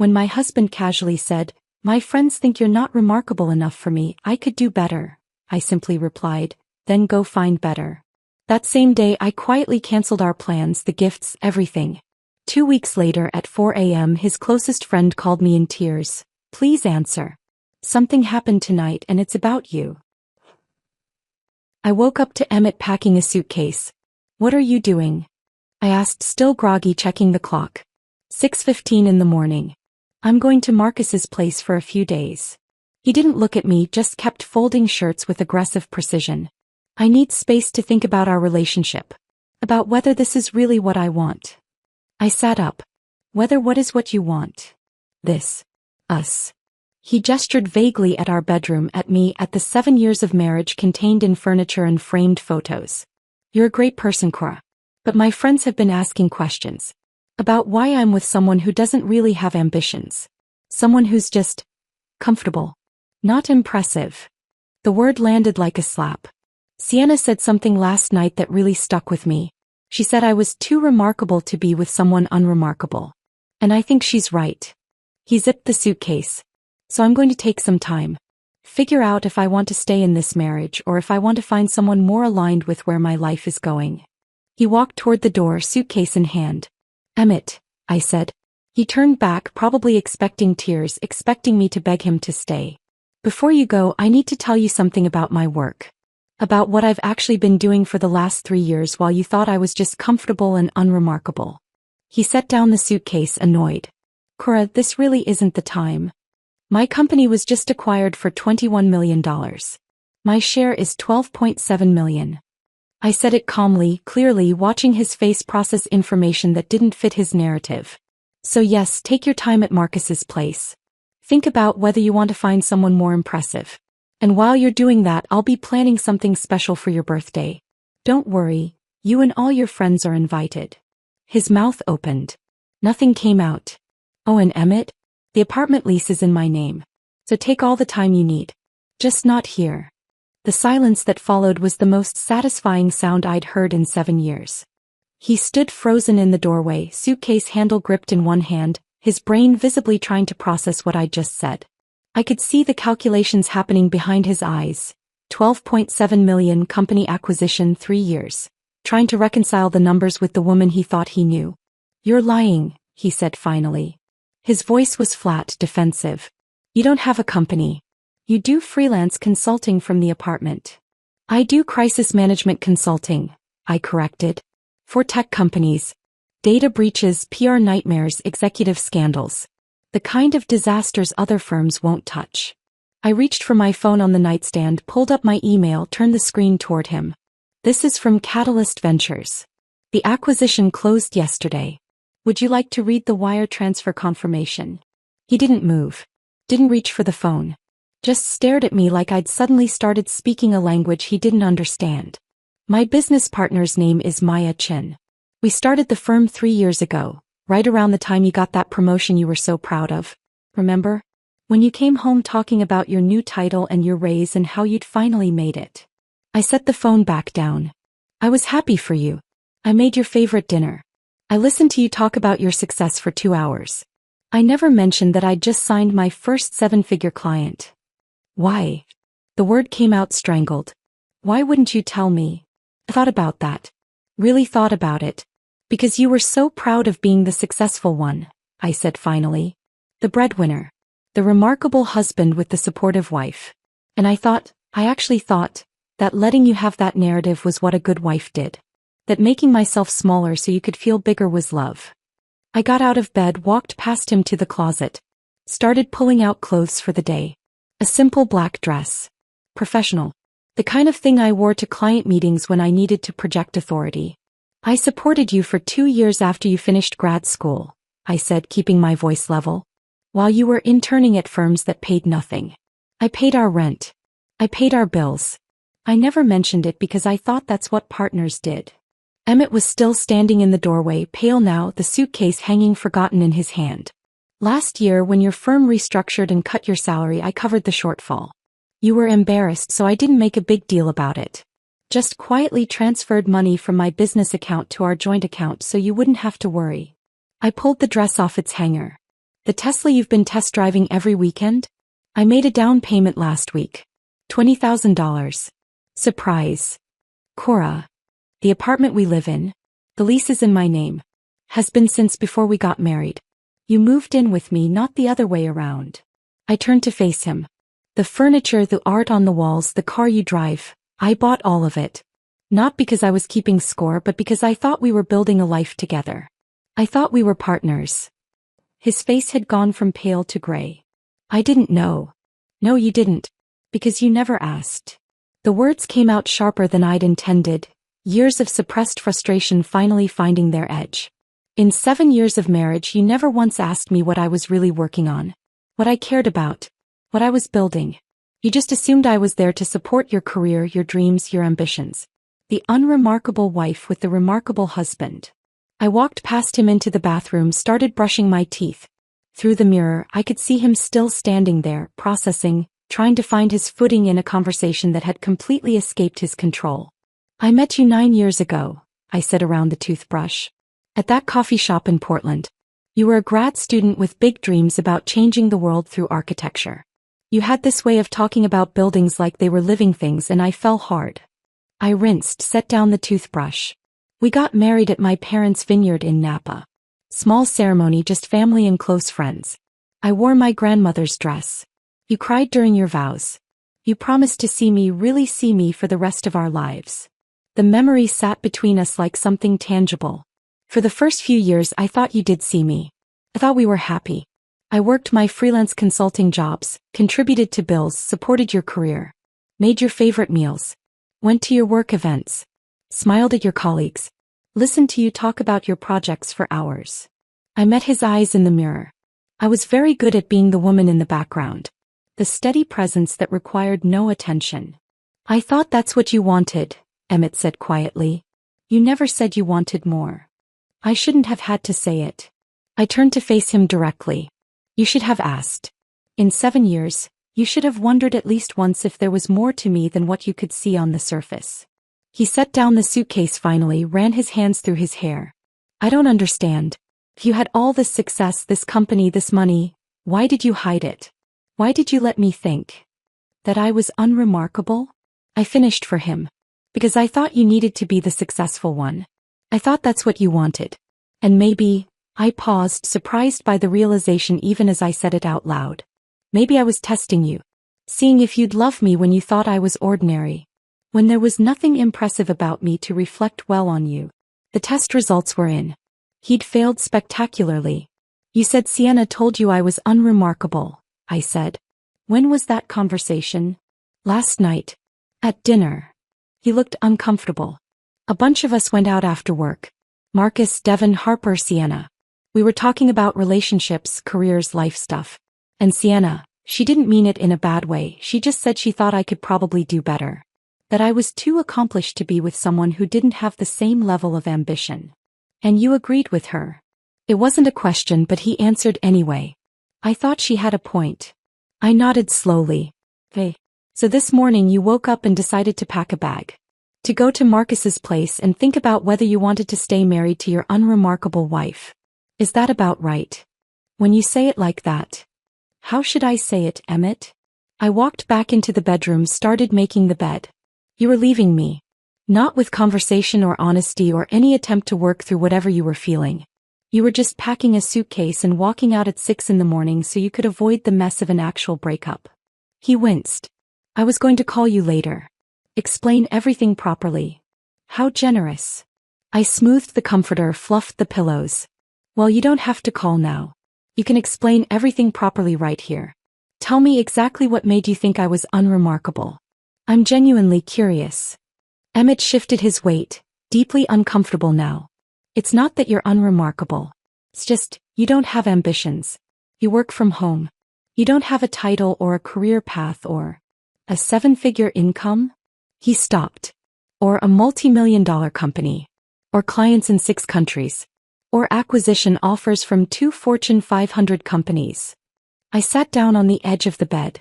When my husband casually said, "My friends think you're not remarkable enough for me, I could do better," I simply replied, "Then go find better." That same day I quietly canceled our plans, the gifts, everything. 2 weeks later at 4 a.m. his closest friend called me in tears. "Please answer. Something happened tonight and it's about you." I woke up to Emmett packing a suitcase. "What are you doing?" I asked, still groggy, checking the clock. 6:15 in the morning. "I'm going to Marcus's place for a few days." He didn't look at me, just kept folding shirts with aggressive precision. "I need space to think about our relationship. About whether this is really what I want." I sat up. "Whether what is what you want?" "This. Us." He gestured vaguely at our bedroom, at me, at the 7 years of marriage contained in furniture and framed photos. "You're a great person, Cora. But my friends have been asking questions. About why I'm with someone who doesn't really have ambitions. Someone who's just comfortable. Not impressive." The word landed like a slap. Sienna said something last night that really stuck with me. She said I was too remarkable to be with someone unremarkable. And I think she's right. He zipped the suitcase. "So I'm going to take some time. Figure out if I want to stay in this marriage or if I want to find someone more aligned with where my life is going." He walked toward the door, suitcase in hand. "Emmett," I said. He turned back, probably expecting tears, expecting me to beg him to stay. "Before you go, I need to tell you something about my work. About what I've actually been doing for the last 3 years while you thought I was just comfortable and unremarkable." He set down the suitcase, annoyed. "Cora, this really isn't the time. My company was just acquired for $21 million. My share is $12.7 million. I said it calmly, clearly, watching his face process information that didn't fit his narrative. "So yes, take your time at Marcus's place. Think about whether you want to find someone more impressive. And while you're doing that, I'll be planning something special for your birthday. Don't worry, you and all your friends are invited." His mouth opened. Nothing came out. "Oh, and Emmett? The apartment lease is in my name. So take all the time you need. Just not here." The silence that followed was the most satisfying sound I'd heard in 7 years. He stood frozen in the doorway, suitcase handle gripped in one hand, his brain visibly trying to process what I'd just said. I could see the calculations happening behind his eyes. 12.7 million, company acquisition, 3 years. Trying to reconcile the numbers with the woman he thought he knew. "You're lying," he said finally. His voice was flat, defensive. "You don't have a company. You do freelance consulting from the apartment." "I do crisis management consulting," I corrected. "For tech companies. Data breaches, PR nightmares, executive scandals. The kind of disasters other firms won't touch." I reached for my phone on the nightstand, pulled up my email, turned the screen toward him. "This is from Catalyst Ventures. The acquisition closed yesterday. Would you like to read the wire transfer confirmation?" He didn't move. Didn't reach for the phone. Just stared at me like I'd suddenly started speaking a language he didn't understand. "My business partner's name is Maya Chin. We started the firm 3 years ago, right around the time you got that promotion you were so proud of. Remember? When you came home talking about your new title and your raise and how you'd finally made it." I set the phone back down. "I was happy for you. I made your favorite dinner. I listened to you talk about your success for 2 hours. I never mentioned that I'd just signed my first 7-figure client." "Why?" The word came out strangled. "Why wouldn't you tell me?" "I thought about that. Really thought about it. Because you were so proud of being the successful one," I said finally. "The breadwinner. The remarkable husband with the supportive wife. And I actually thought, that letting you have that narrative was what a good wife did. That making myself smaller so you could feel bigger was love." I got out of bed, walked past him to the closet. Started pulling out clothes for the day. A simple black dress. Professional. The kind of thing I wore to client meetings when I needed to project authority. "I supported you for 2 years after you finished grad school," I said, keeping my voice level. "While you were interning at firms that paid nothing. I paid our rent. I paid our bills. I never mentioned it because I thought that's what partners did." Emmett was still standing in the doorway, pale now, the suitcase hanging forgotten in his hand. "Last year when your firm restructured and cut your salary, I covered the shortfall. You were embarrassed, so I didn't make a big deal about it. Just quietly transferred money from my business account to our joint account so you wouldn't have to worry." I pulled the dress off its hanger. The Tesla you've been test driving every weekend? I made a down payment last week. $20,000. Surprise. Cora. The apartment we live in, the lease is in my name, has been since before we got married. You moved in with me, not the other way around. I turned to face him. The furniture, the art on the walls, the car you drive, I bought all of it. Not because I was keeping score, but because I thought we were building a life together. I thought we were partners. His face had gone from pale to gray. I didn't know. No, you didn't. Because you never asked. The words came out sharper than I'd intended, years of suppressed frustration finally finding their edge. In 7 years of marriage, you never once asked me what I was really working on, what I cared about, what I was building. You just assumed I was there to support your career, your dreams, your ambitions. The unremarkable wife with the remarkable husband. I walked past him into the bathroom, started brushing my teeth. Through the mirror, I could see him still standing there, processing, trying to find his footing in a conversation that had completely escaped his control. I met you 9 years ago, I said around the toothbrush. At that coffee shop in Portland. You were a grad student with big dreams about changing the world through architecture. You had this way of talking about buildings like they were living things, and I fell hard. I rinsed, set down the toothbrush. We got married at my parents' vineyard in Napa. Small ceremony, just family and close friends. I wore my grandmother's dress. You cried during your vows. You promised to see me, really see me, for the rest of our lives. The memory sat between us like something tangible. For the first few years I thought you did see me. I thought we were happy. I worked my freelance consulting jobs, contributed to bills, supported your career. Made your favorite meals. Went to your work events. Smiled at your colleagues. Listened to you talk about your projects for hours. I met his eyes in the mirror. I was very good at being the woman in the background. The steady presence that required no attention. I thought that's what you wanted, Emmett said quietly. You never said you wanted more. I shouldn't have had to say it. I turned to face him directly. You should have asked. In 7 years, you should have wondered at least once if there was more to me than what you could see on the surface. He set down the suitcase finally, ran his hands through his hair. I don't understand. If you had all this success, this company, this money, why did you hide it? Why did you let me think that I was unremarkable? I finished for him. Because I thought you needed to be the successful one. I thought that's what you wanted. And maybe, I paused, surprised by the realization even as I said it out loud. Maybe I was testing you. Seeing if you'd love me when you thought I was ordinary. When there was nothing impressive about me to reflect well on you. The test results were in. He'd failed spectacularly. You said Sienna told you I was unremarkable, I said. When was that conversation? Last night. At dinner. He looked uncomfortable. A bunch of us went out after work. Marcus, Devin, Harper, Sienna. We were talking about relationships, careers, life stuff. And Sienna, she didn't mean it in a bad way, she just said she thought I could probably do better. That I was too accomplished to be with someone who didn't have the same level of ambition. And you agreed with her. It wasn't a question, but he answered anyway. I thought she had a point. I nodded slowly. Hey. So this morning you woke up and decided to pack a bag. To go to Marcus's place and think about whether you wanted to stay married to your unremarkable wife. Is that about right? When you say it like that. How should I say it, Emmett? I walked back into the bedroom, started making the bed. You were leaving me. Not with conversation or honesty or any attempt to work through whatever you were feeling. You were just packing a suitcase and walking out at 6 in the morning so you could avoid the mess of an actual breakup. He winced. I was going to call you later. Explain everything properly. How generous. I smoothed the comforter, fluffed the pillows. Well, you don't have to call now. You can explain everything properly right here. Tell me exactly what made you think I was unremarkable. I'm genuinely curious. Emmett shifted his weight, deeply uncomfortable now. It's not that you're unremarkable. It's just, you don't have ambitions. You work from home. You don't have a title or a career path or a 7-figure income. He stopped. Or a multi-million-dollar company. Or clients in 6 countries. Or acquisition offers from 2 Fortune 500 companies. I sat down on the edge of the bed.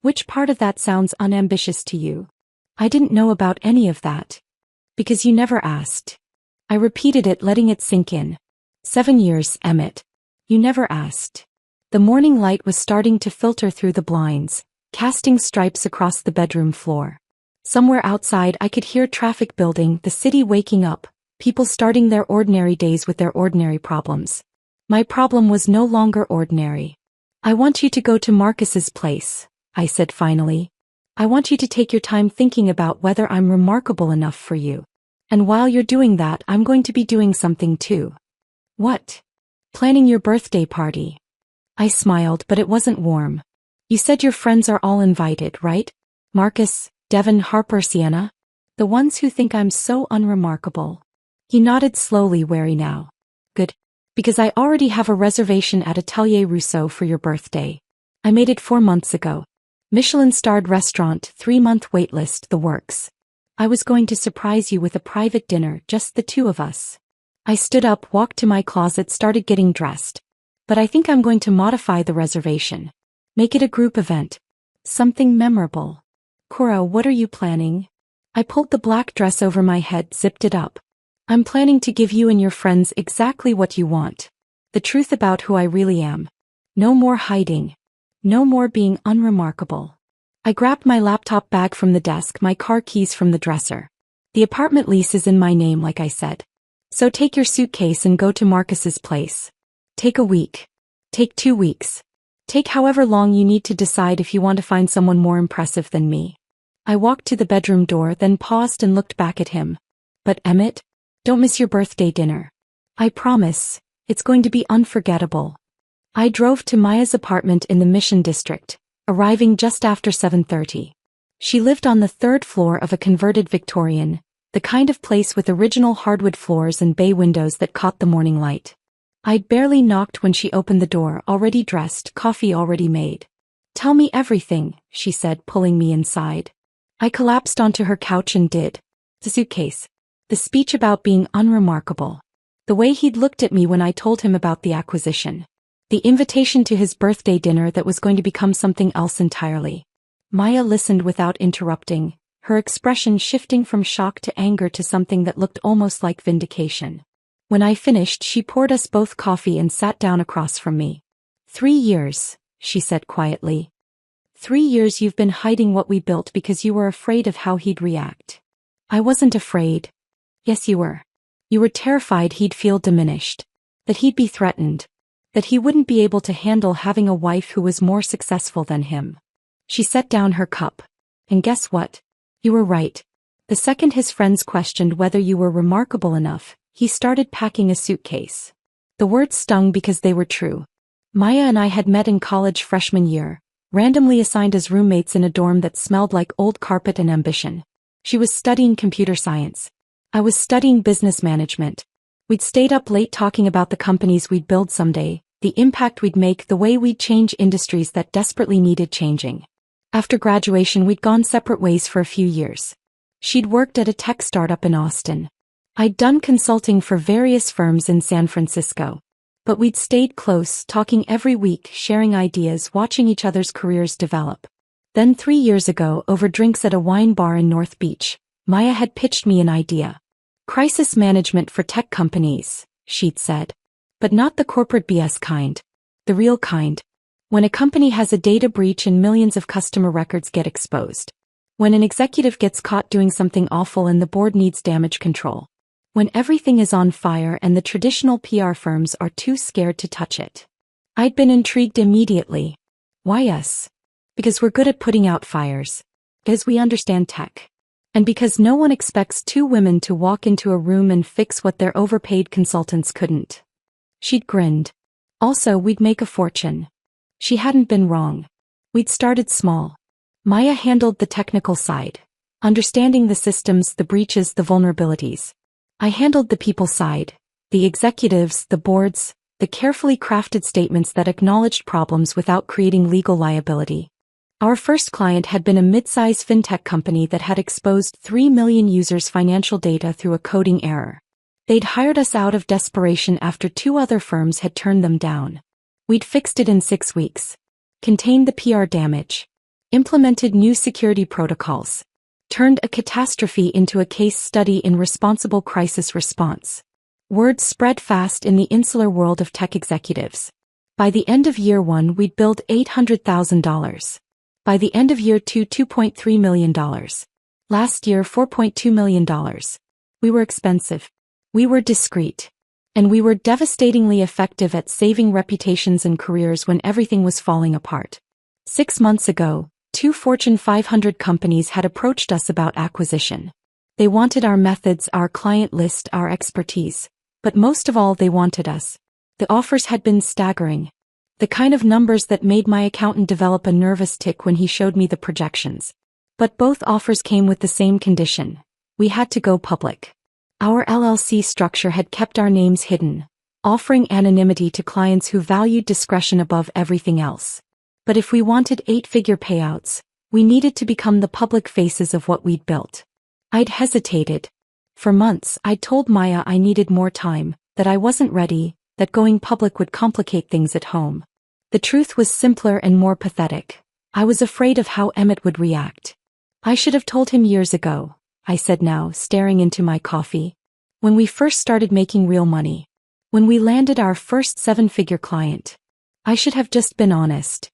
Which part of that sounds unambitious to you? I didn't know about any of that. Because you never asked. I repeated it, letting it sink in. 7 years, Emmett. You never asked. The morning light was starting to filter through the blinds, casting stripes across the bedroom floor. Somewhere outside I could hear traffic building, the city waking up, people starting their ordinary days with their ordinary problems. My problem was no longer ordinary. "I want you to go to Marcus's place," I said finally. "I want you to take your time thinking about whether I'm remarkable enough for you. And while you're doing that, I'm going to be doing something too." "What?" "Planning your birthday party." I smiled, but it wasn't warm. "You said your friends are all invited, right? Marcus, Devon, Harper, Sienna? The ones who think I'm so unremarkable." He nodded slowly, wary now. "Good. Because I already have a reservation at Atelier Rousseau for your birthday. I made it 4 months ago. Michelin-starred restaurant, 3-month waitlist, the works. I was going to surprise you with a private dinner, just the two of us." I stood up, walked to my closet, started getting dressed. "But I think I'm going to modify the reservation. Make it a group event. Something memorable." "Cora, what are you planning?" I pulled the black dress over my head, zipped it up. "I'm planning to give you and your friends exactly what you want. The truth about who I really am. No more hiding. No more being unremarkable." I grabbed my laptop bag from the desk, my car keys from the dresser. "The apartment lease is in my name, like I said. So take your suitcase and go to Marcus's place. Take a week. Take 2 weeks. Take however long you need to decide if you want to find someone more impressive than me." I walked to the bedroom door, then paused and looked back at him. "But Emmett, don't miss your birthday dinner. I promise, it's going to be unforgettable." I drove to Maya's apartment in the Mission District, arriving just after 7:30. She lived on the 3rd floor of a converted Victorian, the kind of place with original hardwood floors and bay windows that caught the morning light. I'd barely knocked when she opened the door, already dressed, coffee already made. "Tell me everything," she said, pulling me inside. I collapsed onto her couch and did. The suitcase. The speech about being unremarkable. The way he'd looked at me when I told him about the acquisition. The invitation to his birthday dinner that was going to become something else entirely. Maya listened without interrupting, her expression shifting from shock to anger to something that looked almost like vindication. When I finished, she poured us both coffee and sat down across from me. 3 years, she said quietly. 3 years you've been hiding what we built because you were afraid of how he'd react." "I wasn't afraid." "Yes, you were. You were terrified he'd feel diminished. That he'd be threatened. That he wouldn't be able to handle having a wife who was more successful than him." She set down her cup. "And guess what? You were right. The second his friends questioned whether you were remarkable enough, he started packing a suitcase." The words stung because they were true. Maya and I had met in college freshman year, randomly assigned as roommates in a dorm that smelled like old carpet and ambition. She was studying computer science. I was studying business management. We'd stayed up late talking about the companies we'd build someday, the impact we'd make, the way we'd change industries that desperately needed changing. After graduation, we'd gone separate ways for a few years. She'd worked at a tech startup in Austin. I'd done consulting for various firms in San Francisco. But we'd stayed close, talking every week, sharing ideas, watching each other's careers develop. Then 3 years ago, over drinks at a wine bar in North Beach, Maya had pitched me an idea. "Crisis management for tech companies," she'd said. "But not the corporate BS kind. The real kind. When a company has a data breach and millions of customer records get exposed. When an executive gets caught doing something awful and the board needs damage control. When everything is on fire and the traditional PR firms are too scared to touch it." I'd been intrigued immediately. "Why us?" "Because we're good at putting out fires. Because we understand tech. And because no one expects 2 women to walk into a room and fix what their overpaid consultants couldn't." She'd grinned. "Also, we'd make a fortune." She hadn't been wrong. We'd started small. Maya handled the technical side, understanding the systems, the breaches, the vulnerabilities. I handled the people side, the executives, the boards, the carefully crafted statements that acknowledged problems without creating legal liability. Our first client had been a mid-size fintech company that had exposed 3 million users' financial data through a coding error. They'd hired us out of desperation after 2 other firms had turned them down. We'd fixed it in 6 weeks. Contained the PR damage. Implemented new security protocols. Turned a catastrophe into a case study in responsible crisis response. Word spread fast in the insular world of tech executives. By the end of year 1, we'd billed $800,000. By the end of year 2, $2.3 million. Last year, $4.2 million. We were expensive. We were discreet. And we were devastatingly effective at saving reputations and careers when everything was falling apart. 6 months ago, 2 Fortune 500 companies had approached us about acquisition. They wanted our methods, our client list, our expertise. But most of all, they wanted us. The offers had been staggering. The kind of numbers that made my accountant develop a nervous tic when he showed me the projections. But both offers came with the same condition. We had to go public. Our LLC structure had kept our names hidden, offering anonymity to clients who valued discretion above everything else. But if we wanted 8-figure payouts, we needed to become the public faces of what we'd built. I'd hesitated. For months, I'd told Maya I needed more time, that I wasn't ready, that going public would complicate things at home. The truth was simpler and more pathetic. I was afraid of how Emmett would react. I should have told him years ago, I said now, staring into my coffee. When we first started making real money. When we landed our first 7-figure client. I should have just been honest.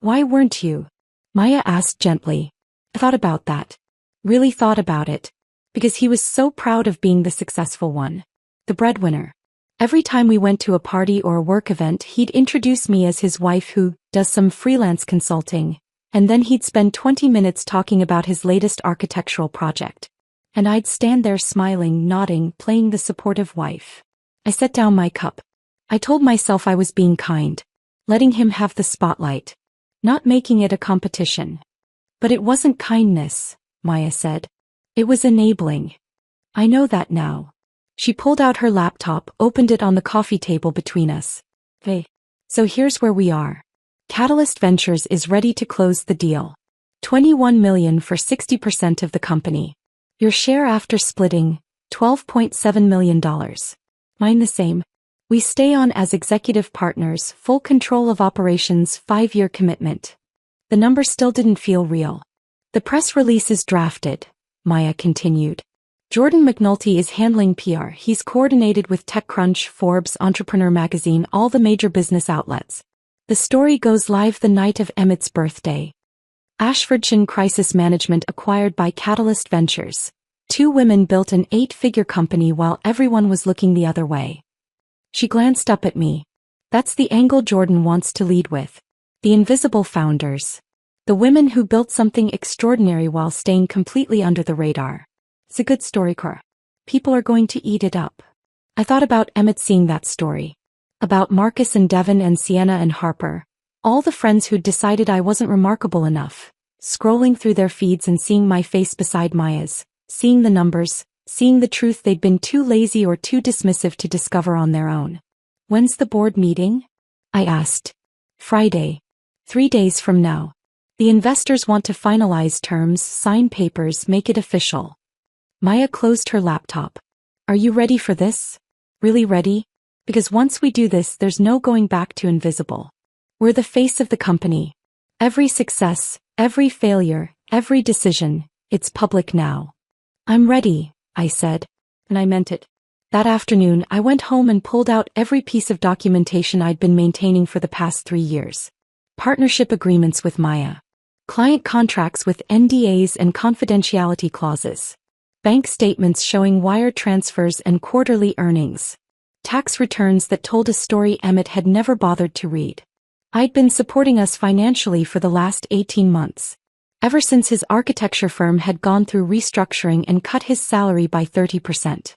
Why weren't you? Maya asked gently. I thought about that. Really thought about it. Because he was so proud of being the successful one. The breadwinner. Every time we went to a party or a work event, he'd introduce me as his wife who does some freelance consulting, and then he'd spend 20 minutes talking about his latest architectural project. And I'd stand there smiling, nodding, playing the supportive wife. I set down my cup. I told myself I was being kind, letting him have the spotlight, not making it a competition. But it wasn't kindness, Maya said. It was enabling. I know that now. She pulled out her laptop, opened it on the coffee table between us. Hey. So here's where we are. Catalyst Ventures is ready to close the deal. $21 million for 60% of the company. Your share after splitting, $12.7 million. Mine the same. We stay on as executive partners, full control of operations, 5-year commitment. The number still didn't feel real. The press release is drafted, Maya continued. Jordan McNulty is handling PR. He's coordinated with TechCrunch, Forbes, Entrepreneur Magazine, all the major business outlets. The story goes live the night of Emmett's birthday. Ashfordshire Crisis Management acquired by Catalyst Ventures. 2 women built an 8-figure company while everyone was looking the other way. She glanced up at me. That's the angle Jordan wants to lead with. The invisible founders. The women who built something extraordinary while staying completely under the radar. It's a good story, Cora. People are going to eat it up. I thought about Emmett seeing that story. About Marcus and Devin and Sienna and Harper. All the friends who'd decided I wasn't remarkable enough. Scrolling through their feeds and seeing my face beside Maya's. Seeing the numbers. Seeing the truth they'd been too lazy or too dismissive to discover on their own. When's the board meeting? I asked. Friday. 3 days from now. The investors want to finalize terms, sign papers, make it official. Maya closed her laptop. Are you ready for this? Really ready? Because once we do this, there's no going back to invisible. We're the face of the company. Every success, every failure, every decision, it's public now. I'm ready, I said. And I meant it. That afternoon, I went home and pulled out every piece of documentation I'd been maintaining for the past 3 years. Partnership agreements with Maya. Client contracts with NDAs and confidentiality clauses. Bank statements showing wire transfers and quarterly earnings. Tax returns that told a story Emmett had never bothered to read. I'd been supporting us financially for the last 18 months. Ever since his architecture firm had gone through restructuring and cut his salary by 30%.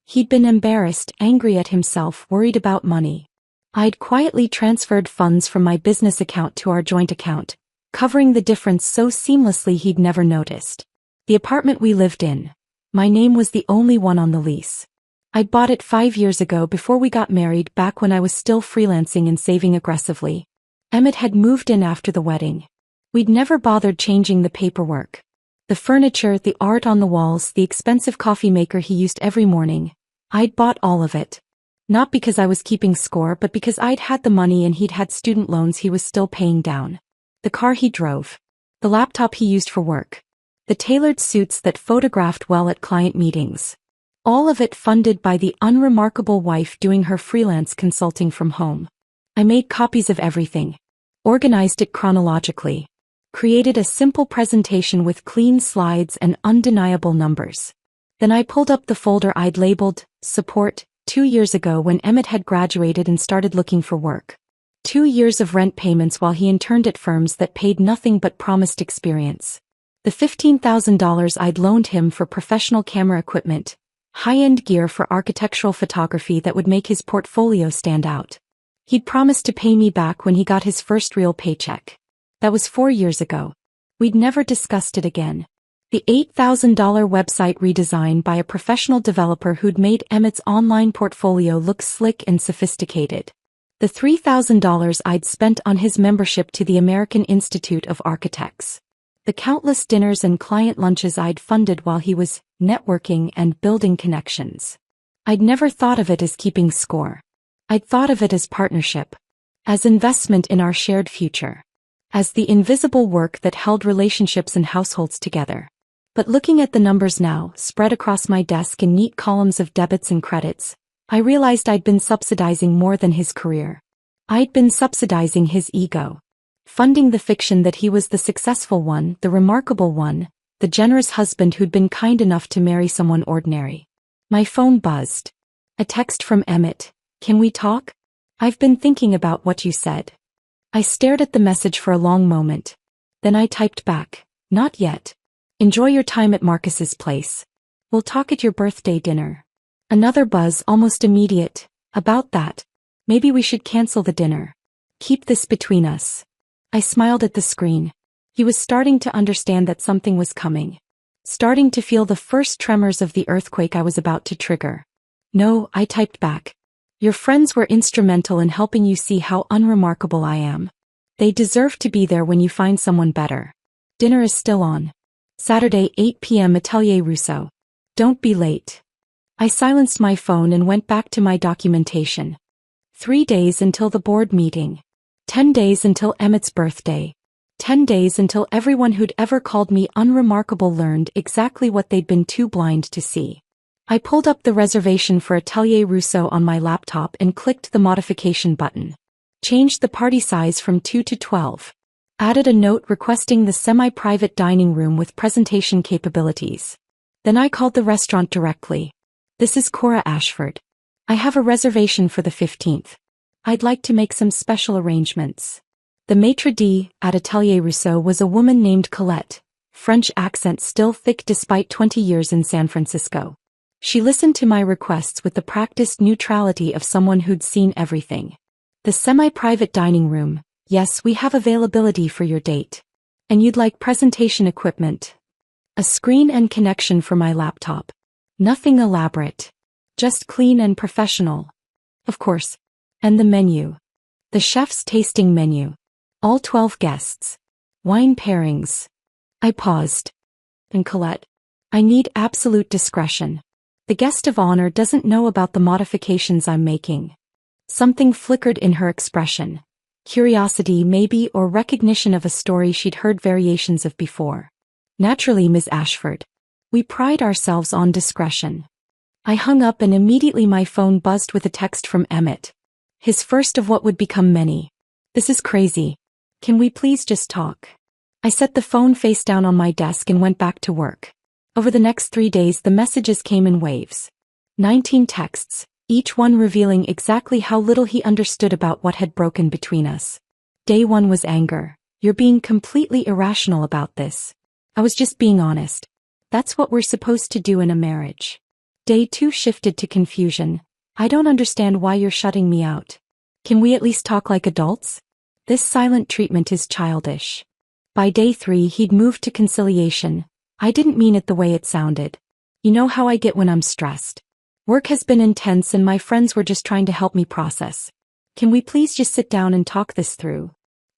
He'd been embarrassed, angry at himself, worried about money. I'd quietly transferred funds from my business account to our joint account, covering the difference so seamlessly he'd never noticed. The apartment we lived in. My name was the only one on the lease. I'd bought it 5 years ago before we got married, back when I was still freelancing and saving aggressively. Emmett had moved in after the wedding. We'd never bothered changing the paperwork. The furniture, the art on the walls, the expensive coffee maker he used every morning. I'd bought all of it. Not because I was keeping score, but because I'd had the money and he'd had student loans he was still paying down. The car he drove. The laptop he used for work. The tailored suits that photographed well at client meetings. All of it funded by the unremarkable wife doing her freelance consulting from home. I made copies of everything, organized it chronologically, created a simple presentation with clean slides and undeniable numbers. Then I pulled up the folder I'd labeled Support, 2 years ago when Emmett had graduated and started looking for work. 2 years of rent payments while he interned at firms that paid nothing but promised experience. The $15,000 I'd loaned him for professional camera equipment, high-end gear for architectural photography that would make his portfolio stand out. He'd promised to pay me back when he got his first real paycheck. That was 4 years ago. We'd never discussed it again. The $8,000 website redesign by a professional developer who'd made Emmett's online portfolio look slick and sophisticated. The $3,000 I'd spent on his membership to the American Institute of Architects. The countless dinners and client lunches I'd funded while he was networking and building connections. I'd never thought of it as keeping score. I'd thought of it as partnership, as investment in our shared future, as the invisible work that held relationships and households together. But looking at the numbers now, spread across my desk in neat columns of debits and credits, I realized I'd been subsidizing more than his career. I'd been subsidizing his ego. Funding the fiction that he was the successful one, the remarkable one, the generous husband who'd been kind enough to marry someone ordinary. My phone buzzed. A text from Emmett. Can we talk? I've been thinking about what you said. I stared at the message for a long moment. Then I typed back. Not yet. Enjoy your time at Marcus's place. We'll talk at your birthday dinner. Another buzz, almost immediate. About that. Maybe we should cancel the dinner. Keep this between us. I smiled at the screen. He was starting to understand that something was coming. Starting to feel the first tremors of the earthquake I was about to trigger. No, I typed back. Your friends were instrumental in helping you see how unremarkable I am. They deserve to be there when you find someone better. Dinner is still on. Saturday, 8 p.m. Atelier Rousseau. Don't be late. I silenced my phone and went back to my documentation. 3 days until the board meeting. 10 days until Emmett's birthday. 10 days until everyone who'd ever called me unremarkable learned exactly what they'd been too blind to see. I pulled up the reservation for Atelier Rousseau on my laptop and clicked the modification button. Changed the party size from 2 to 12. Added a note requesting the semi-private dining room with presentation capabilities. Then I called the restaurant directly. This is Cora Ashford. I have a reservation for the 15th. I'd like to make some special arrangements. The maitre d' at Atelier Rousseau was a woman named Colette, French accent still thick despite 20 years in San Francisco. She listened to my requests with the practiced neutrality of someone who'd seen everything. The semi-private dining room, yes, we have availability for your date. And you'd like presentation equipment. A screen and connection for my laptop. Nothing elaborate. Just clean and professional. Of course. And the menu. The chef's tasting menu. All 12 guests. Wine pairings. I paused. And Colette, I need absolute discretion. The guest of honor doesn't know about the modifications I'm making. Something flickered in her expression. Curiosity maybe, or recognition of a story she'd heard variations of before. Naturally, Ms. Ashford. We pride ourselves on discretion. I hung up and immediately my phone buzzed with a text from Emmett. His first of what would become many. This is crazy. Can we please just talk? I set the phone face down on my desk and went back to work. Over the next 3 days the messages came in waves. 19 texts, each one revealing exactly how little he understood about what had broken between us. Day 1 was anger. You're being completely irrational about this. I was just being honest. That's what we're supposed to do in a marriage. Day 2 shifted to confusion. I don't understand why you're shutting me out. Can we at least talk like adults? This silent treatment is childish. By day 3 he'd moved to conciliation. I didn't mean it the way it sounded. You know how I get when I'm stressed. Work has been intense and my friends were just trying to help me process. Can we please just sit down and talk this through?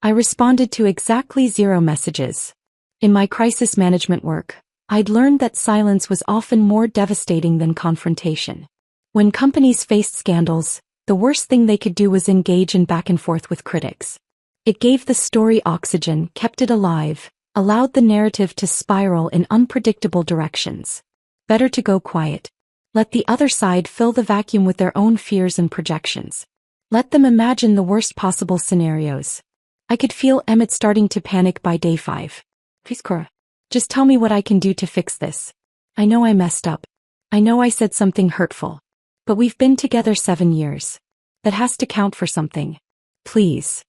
I responded to exactly 0 messages. In my crisis management work, I'd learned that silence was often more devastating than confrontation. When companies faced scandals, the worst thing they could do was engage in back and forth with critics. It gave the story oxygen, kept it alive, allowed the narrative to spiral in unpredictable directions. Better to go quiet. Let the other side fill the vacuum with their own fears and projections. Let them imagine the worst possible scenarios. I could feel Emmett starting to panic by day 5. Please, Cora. Just tell me what I can do to fix this. I know I messed up. I know I said something hurtful. But we've been together 7 years. That has to count for something. Please.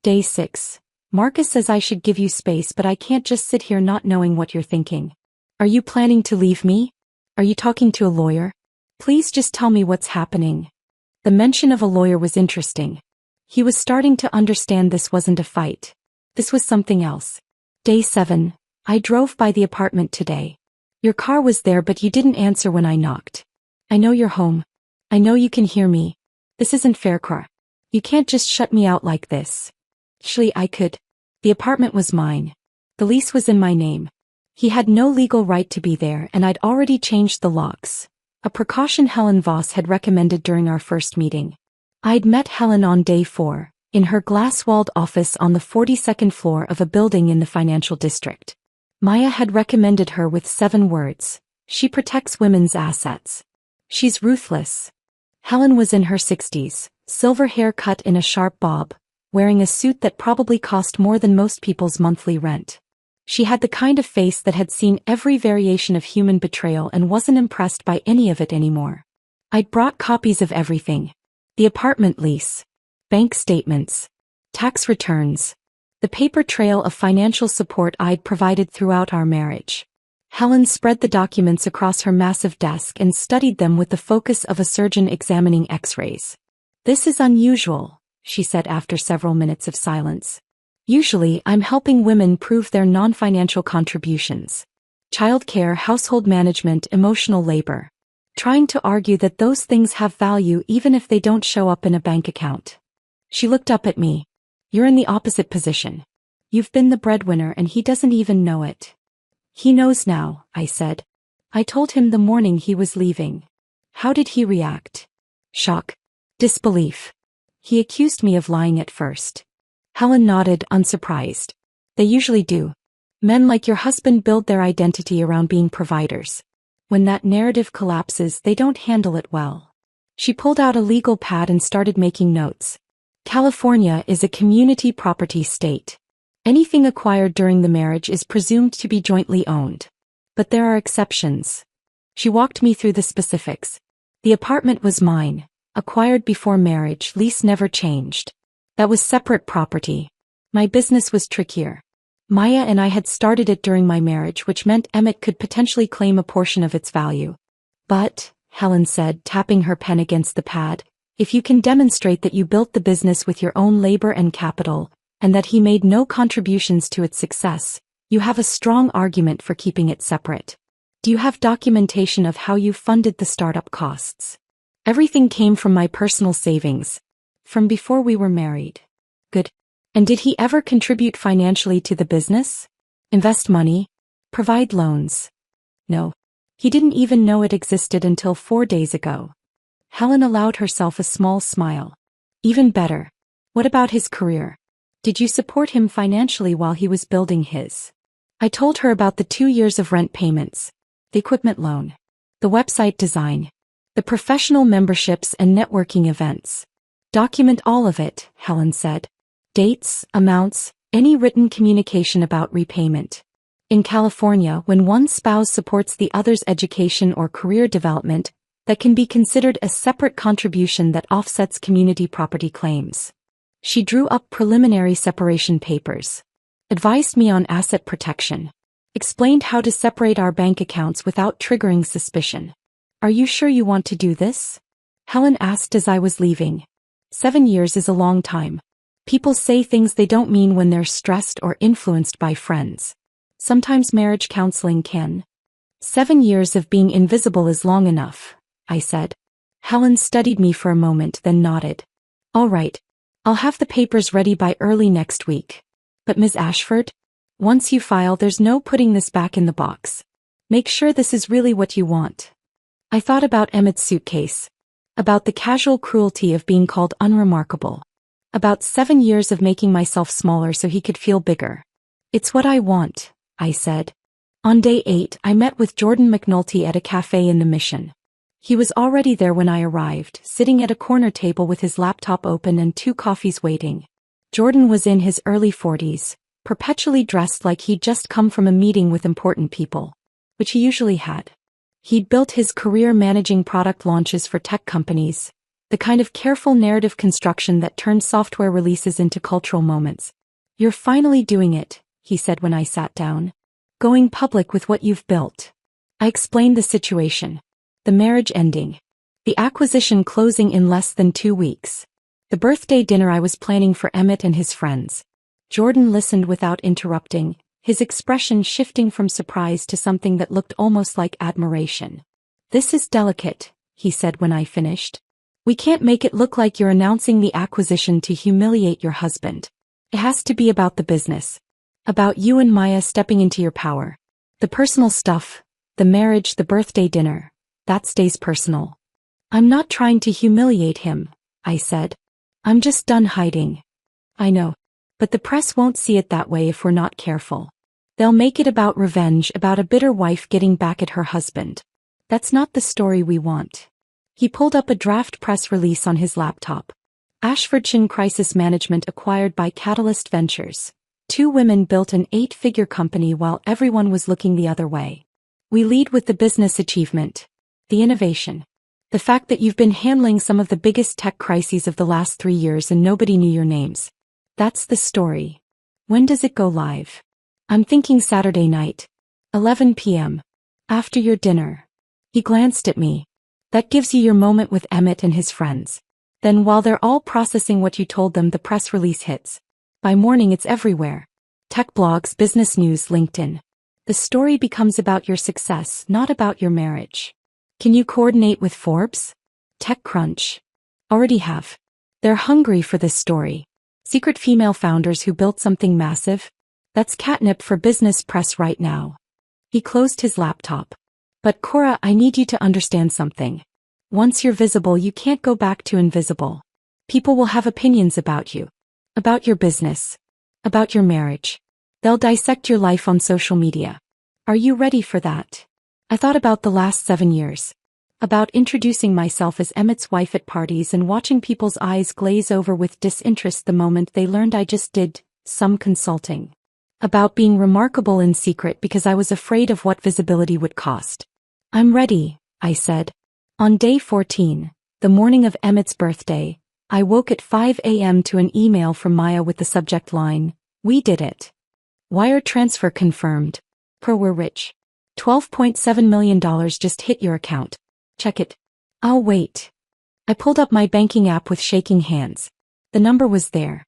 Day 6. Marcus says I should give you space, but I can't just sit here not knowing what you're thinking. Are you planning to leave me? Are you talking to a lawyer? Please just tell me what's happening. The mention of a lawyer was interesting. He was starting to understand this wasn't a fight. This was something else. Day 7. I drove by the apartment today. Your car was there, but you didn't answer when I knocked. I know you're home. I know you can hear me. This isn't fair, Cora. You can't just shut me out like this. Actually, I could. The apartment was mine. The lease was in my name. He had no legal right to be there, and I'd already changed the locks. A precaution Helen Voss had recommended during our first meeting. I'd met Helen on day 4, in her glass-walled office on the 42nd floor of a building in the financial district. Maya had recommended her with 7 words. She protects women's assets. She's ruthless. Helen was in her 60s, silver hair cut in a sharp bob, wearing a suit that probably cost more than most people's monthly rent. She had the kind of face that had seen every variation of human betrayal and wasn't impressed by any of it anymore. I'd brought copies of everything. The apartment lease, bank statements, tax returns, the paper trail of financial support I'd provided throughout our marriage. Helen spread the documents across her massive desk and studied them with the focus of a surgeon examining X-rays. This is unusual, she said after several minutes of silence. Usually, I'm helping women prove their non-financial contributions. Childcare, household management, emotional labor. Trying to argue that those things have value even if they don't show up in a bank account. She looked up at me. You're in the opposite position. You've been the breadwinner and he doesn't even know it. He knows now, I said. I told him the morning he was leaving. How did he react? Shock. Disbelief. He accused me of lying at first. Helen nodded, unsurprised. They usually do. Men like your husband build their identity around being providers. When that narrative collapses, they don't handle it well. She pulled out a legal pad and started making notes. California is a community property state. Anything acquired during the marriage is presumed to be jointly owned. But there are exceptions. She walked me through the specifics. The apartment was mine, acquired before marriage, lease never changed. That was separate property. My business was trickier. Maya and I had started it during my marriage, which meant Emmett could potentially claim a portion of its value. But, Helen said, tapping her pen against the pad, if you can demonstrate that you built the business with your own labor and capital, and that he made no contributions to its success, you have a strong argument for keeping it separate. Do you have documentation of how you funded the startup costs? Everything came from my personal savings. From before we were married. Good. And did he ever contribute financially to the business? Invest money? Provide loans? No. He didn't even know it existed until 4 days ago. Helen allowed herself a small smile. Even better. What about his career? Did you support him financially while he was building his? I told her about the 2 years of rent payments, the equipment loan, the website design, the professional memberships and networking events. Document all of it, Helen said. Dates, amounts, any written communication about repayment. In California, when one spouse supports the other's education or career development, that can be considered a separate contribution that offsets community property claims. She drew up preliminary separation papers. Advised me on asset protection. Explained how to separate our bank accounts without triggering suspicion. Are you sure you want to do this? Helen asked as I was leaving. 7 years is a long time. People say things they don't mean when they're stressed or influenced by friends. Sometimes marriage counseling can. 7 years of being invisible is long enough, I said. Helen studied me for a moment, then nodded. All right. I'll have the papers ready by early next week. But Ms. Ashford, once you file, there's no putting this back in the box. Make sure this is really what you want. I thought about Emmett's suitcase. About the casual cruelty of being called unremarkable. About 7 years of making myself smaller so he could feel bigger. It's what I want, I said. On day 8, I met with Jordan McNulty at a cafe in the Mission. He was already there when I arrived, sitting at a corner table with his laptop open and 2 coffees waiting. Jordan was in his early 40s, perpetually dressed like he'd just come from a meeting with important people, which he usually had. He'd built his career managing product launches for tech companies, the kind of careful narrative construction that turns software releases into cultural moments. "You're finally doing it," he said when I sat down. "Going public with what you've built." I explained the situation. The marriage ending. The acquisition closing in less than 2 weeks. The birthday dinner I was planning for Emmett and his friends. Jordan listened without interrupting, his expression shifting from surprise to something that looked almost like admiration. "This is delicate," he said when I finished. "We can't make it look like you're announcing the acquisition to humiliate your husband. It has to be about the business. About you and Maya stepping into your power. The personal stuff, the marriage, the birthday dinner, that stays personal." "I'm not trying to humiliate him," I said. "I'm just done hiding." "I know. But the press won't see it that way if we're not careful. They'll make it about revenge, about a bitter wife getting back at her husband. That's not the story we want." He pulled up a draft press release on his laptop. Ashfordshire Crisis Management acquired by Catalyst Ventures. 2 women built an 8-figure company while everyone was looking the other way. "We lead with the business achievement. The innovation. The fact that you've been handling some of the biggest tech crises of the last 3 years and nobody knew your names. That's the story. When does it go live?" "I'm thinking Saturday night. 11 p.m. After your dinner." He glanced at me. "That gives you your moment with Emmett and his friends. Then while they're all processing what you told them, the press release hits. By morning it's everywhere. Tech blogs, business news, LinkedIn. The story becomes about your success, not about your marriage. Can you coordinate with Forbes? TechCrunch? Already have. They're hungry for this story. Secret female founders who built something massive? That's catnip for business press right now." He closed his laptop. "But Cora, I need you to understand something. Once you're visible, you can't go back to invisible. People will have opinions about you. About your business. About your marriage. They'll dissect your life on social media. Are you ready for that?" I thought about the last 7 years. About introducing myself as Emmett's wife at parties and watching people's eyes glaze over with disinterest the moment they learned I just did some consulting. About being remarkable in secret because I was afraid of what visibility would cost. "I'm ready," I said. On day 14, the morning of Emmett's birthday, I woke at 5 a.m. to an email from Maya with the subject line, "We did it. Wire transfer confirmed. We're rich. $12.7 million just hit your account. Check it." "I'll wait." I pulled up my banking app with shaking hands. The number was there.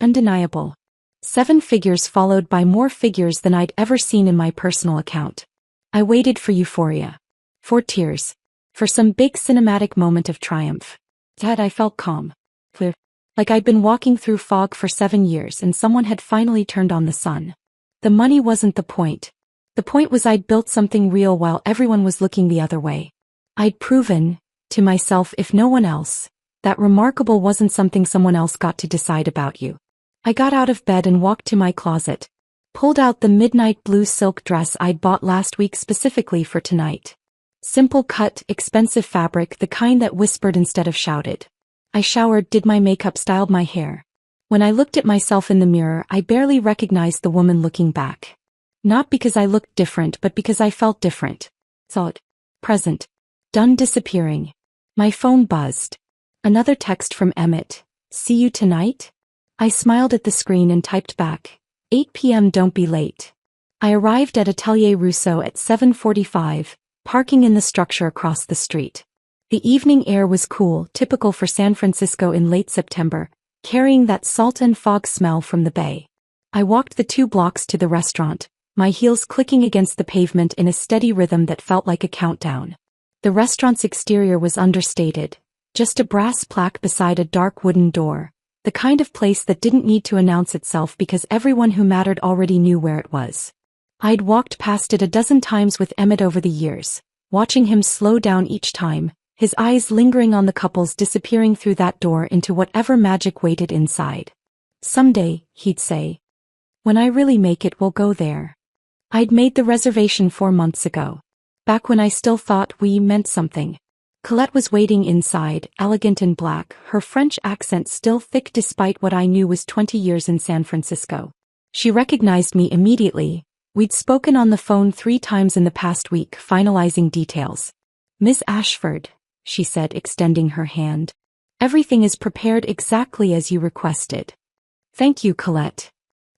Undeniable. 7 figures followed by more figures than I'd ever seen in my personal account. I waited for euphoria. For tears. For some big cinematic moment of triumph. Dad, I felt calm. Clear. Like I'd been walking through fog for 7 years and someone had finally turned on the sun. The money wasn't the point. The point was I'd built something real while everyone was looking the other way. I'd proven, to myself if no one else, that remarkable wasn't something someone else got to decide about you. I got out of bed and walked to my closet. Pulled out the midnight blue silk dress I'd bought last week specifically for tonight. Simple cut, expensive fabric, the kind that whispered instead of shouted. I showered, did my makeup, styled my hair. When I looked at myself in the mirror, I barely recognized the woman looking back. Not because I looked different, but because I felt different. Thought. Present. Done disappearing. My phone buzzed. Another text from Emmett. "See you tonight?" I smiled at the screen and typed back. 8 p.m. Don't be late. I arrived at Atelier Rousseau at 7:45, parking in the structure across the street. The evening air was cool, typical for San Francisco in late September, carrying that salt and fog smell from the bay. I walked the 2 blocks to the restaurant, my heels clicking against the pavement in a steady rhythm that felt like a countdown. The restaurant's exterior was understated, just a brass plaque beside a dark wooden door, the kind of place that didn't need to announce itself because everyone who mattered already knew where it was. I'd walked past it a dozen times with Emmett over the years, watching him slow down each time, his eyes lingering on the couples disappearing through that door into whatever magic waited inside. "Someday," he'd say. "When I really make it, we'll go there." I'd made the reservation 4 months ago. Back when I still thought we meant something. Colette was waiting inside, elegant in black, her French accent still thick despite what I knew was 20 years in San Francisco. She recognized me immediately. We'd spoken on the phone 3 times in the past week, finalizing details. "Miss Ashford," she said, extending her hand. "Everything is prepared exactly as you requested." "Thank you, Colette."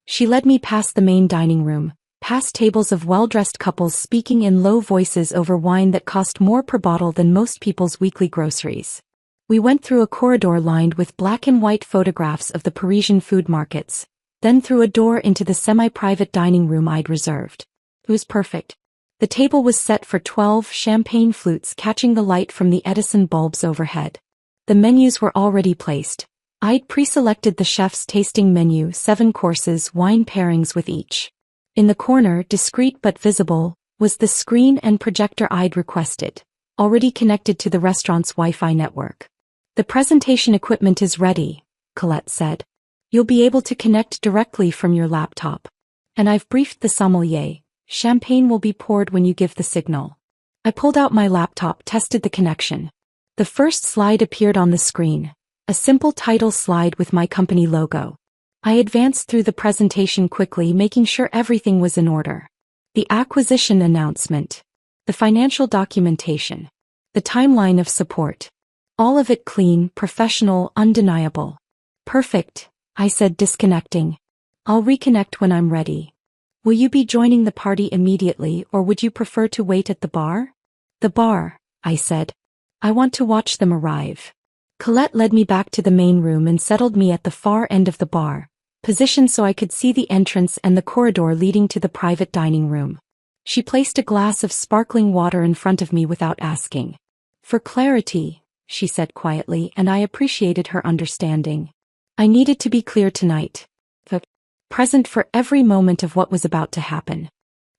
She led me past the main dining room, past tables of well-dressed couples speaking in low voices over wine that cost more per bottle than most people's weekly groceries. We went through a corridor lined with black and white photographs of the Parisian food markets, then through a door into the semi-private dining room I'd reserved. It was perfect. The table was set for 12 champagne flutes catching the light from the Edison bulbs overhead. The menus were already placed. I'd pre-selected the chef's tasting menu, 7 courses, wine pairings with each. In the corner, discreet but visible, was the screen and projector I'd requested, already connected to the restaurant's Wi-Fi network. "The presentation equipment is ready," Colette said. "You'll be able to connect directly from your laptop. And I've briefed the sommelier. Champagne will be poured when you give the signal." I pulled out my laptop, tested the connection. The first slide appeared on the screen, a simple title slide with my company logo. I advanced through the presentation quickly, making sure everything was in order. The acquisition announcement, the financial documentation, the timeline of support. All of it clean, professional, undeniable. "Perfect," I said, disconnecting. "I'll reconnect when I'm ready." "Will you be joining the party immediately, or would you prefer to wait at the bar?" "The bar," I said. "I want to watch them arrive." Colette led me back to the main room and settled me at the far end of the bar, positioned so I could see the entrance and the corridor leading to the private dining room. She placed a glass of sparkling water in front of me without asking. "For clarity," she said quietly, and I appreciated her understanding. I needed to be clear tonight. Present for every moment of what was about to happen.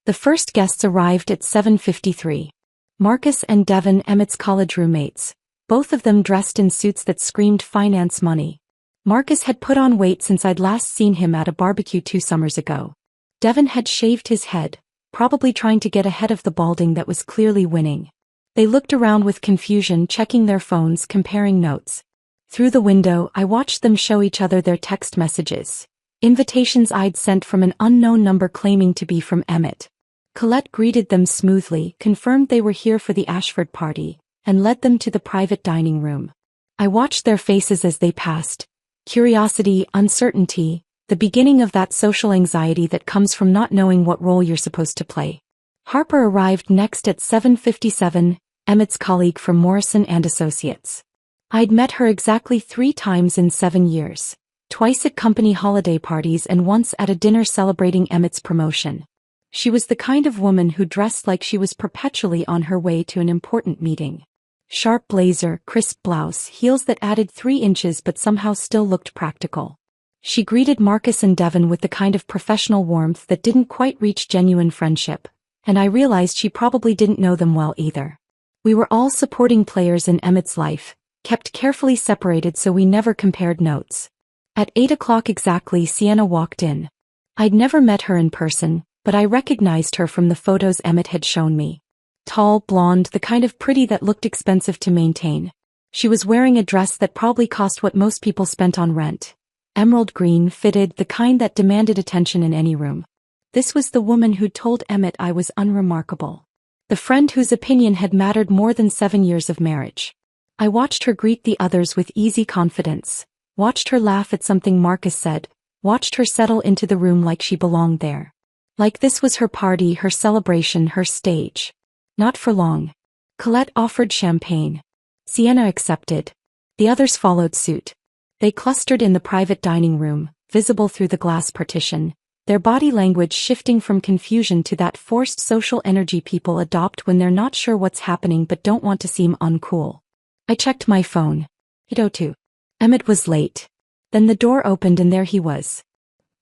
The first guests arrived at 7:53. Marcus and Devin, Emmett's college roommates, both of them dressed in suits that screamed finance money. Marcus had put on weight since I'd last seen him at a barbecue 2 summers ago. Devin had shaved his head, probably trying to get ahead of the balding that was clearly winning. They looked around with confusion, checking their phones, comparing notes. Through the window, I watched them show each other their text messages. Invitations I'd sent from an unknown number claiming to be from Emmett. Colette greeted them smoothly, confirmed they were here for the Ashford party, and led them to the private dining room. I watched their faces as they passed. Curiosity, uncertainty, the beginning of that social anxiety that comes from not knowing what role you're supposed to play. Harper arrived next at 7:57, Emmett's colleague from Morrison and Associates. I'd met her exactly 3 times in 7 years. Twice at company holiday parties and once at a dinner celebrating Emmett's promotion. She was the kind of woman who dressed like she was perpetually on her way to an important meeting. Sharp blazer, crisp blouse, heels that added 3 inches but somehow still looked practical. She greeted Marcus and Devin with the kind of professional warmth that didn't quite reach genuine friendship, and I realized she probably didn't know them well either. We were all supporting players in Emmett's life, kept carefully separated so we never compared notes. At 8 o'clock exactly, Sienna walked in. I'd never met her in person, but I recognized her from the photos Emmett had shown me. Tall, blonde, the kind of pretty that looked expensive to maintain. She was wearing a dress that probably cost what most people spent on rent. Emerald green, fitted, the kind that demanded attention in any room. This was the woman who'd told Emmett I was unremarkable. The friend whose opinion had mattered more than 7 years of marriage. I watched her greet the others with easy confidence. Watched her laugh at something Marcus said, watched her settle into the room like she belonged there. Like this was her party, her celebration, her stage. Not for long. Colette offered champagne. Sienna accepted. The others followed suit. They clustered in the private dining room, visible through the glass partition, their body language shifting from confusion to that forced social energy people adopt when they're not sure what's happening but don't want to seem uncool. I checked my phone. 8:02. Emmett was late. Then the door opened and there he was.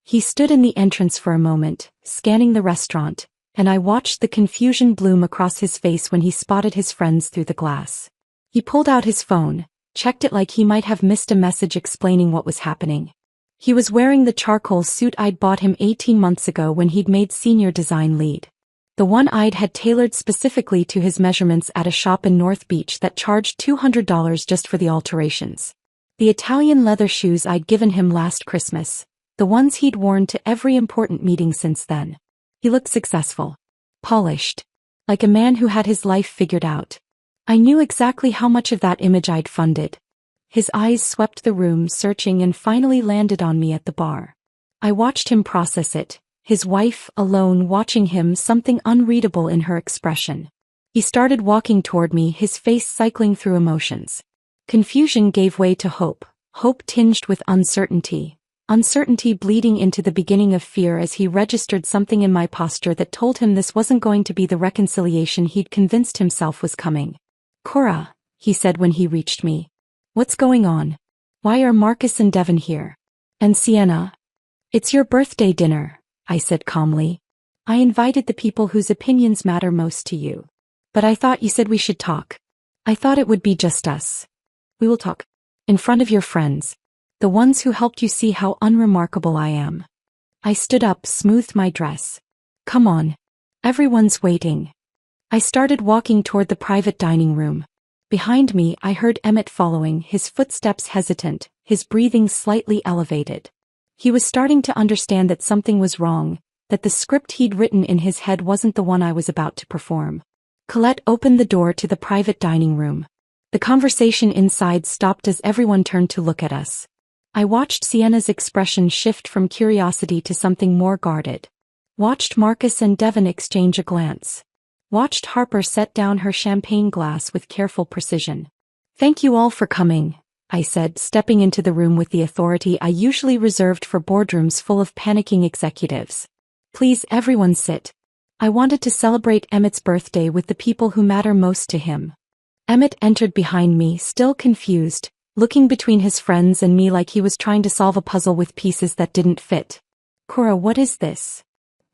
He stood in the entrance for a moment, scanning the restaurant, and I watched the confusion bloom across his face when he spotted his friends through the glass. He pulled out his phone, checked it like he might have missed a message explaining what was happening. He was wearing the charcoal suit I'd bought him 18 months ago when he'd made senior design lead. The one I'd had tailored specifically to his measurements at a shop in North Beach that charged $200 just for the alterations. The Italian leather shoes I'd given him last Christmas, the ones he'd worn to every important meeting since then. He looked successful. Polished. Like a man who had his life figured out. I knew exactly how much of that image I'd funded. His eyes swept the room searching and finally landed on me at the bar. I watched him process it, his wife alone watching him, something unreadable in her expression. He started walking toward me, his face cycling through emotions. Confusion gave way to hope, hope tinged with uncertainty. Uncertainty bleeding into the beginning of fear as he registered something in my posture that told him this wasn't going to be the reconciliation he'd convinced himself was coming. "Cora," he said when he reached me. "What's going on? Why are Marcus and Devin here? And Sienna?" "It's your birthday dinner," I said calmly. "I invited the people whose opinions matter most to you. But I thought you said we should talk. I thought it would be just us. We will talk. In front of your friends. The ones who helped you see how unremarkable I am." I stood up, smoothed my dress. "Come on. Everyone's waiting." I started walking toward the private dining room. Behind me, I heard Emmett following, his footsteps hesitant, his breathing slightly elevated. He was starting to understand that something was wrong, that the script he'd written in his head wasn't the one I was about to perform. Colette opened the door to the private dining room. The conversation inside stopped as everyone turned to look at us. I watched Sienna's expression shift from curiosity to something more guarded. Watched Marcus and Devin exchange a glance. Watched Harper set down her champagne glass with careful precision. "Thank you all for coming," I said, stepping into the room with the authority I usually reserved for boardrooms full of panicking executives. "Please everyone sit. I wanted to celebrate Emmett's birthday with the people who matter most to him." Emmett entered behind me, still confused, looking between his friends and me like he was trying to solve a puzzle with pieces that didn't fit. "Cora, what is this?"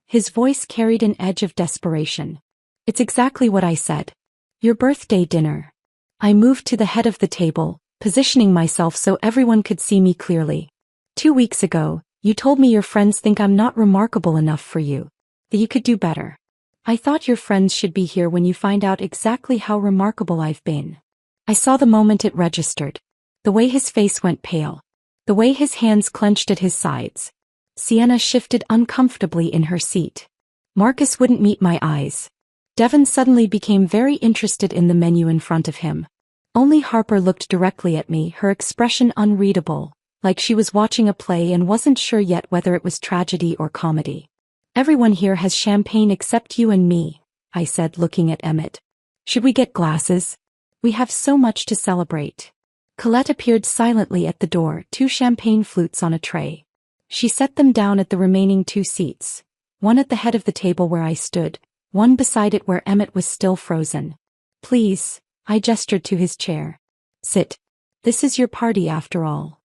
His voice carried an edge of desperation. "It's exactly what I said. Your birthday dinner." I moved to the head of the table, positioning myself so everyone could see me clearly. "2 weeks ago, you told me your friends think I'm not remarkable enough for you. That you could do better. I thought your friends should be here when you find out exactly how remarkable I've been." I saw the moment it registered. The way his face went pale. The way his hands clenched at his sides. Sienna shifted uncomfortably in her seat. Marcus wouldn't meet my eyes. Devin suddenly became very interested in the menu in front of him. Only Harper looked directly at me, her expression unreadable, like she was watching a play and wasn't sure yet whether it was tragedy or comedy. "Everyone here has champagne except you and me," I said, looking at Emmett. "Should we get glasses? We have so much to celebrate." Colette appeared silently at the door, 2 champagne flutes on a tray. She set them down at the remaining 2 seats, one at the head of the table where I stood, one beside it where Emmett was still frozen. "Please," I gestured to his chair. "Sit. This is your party after all."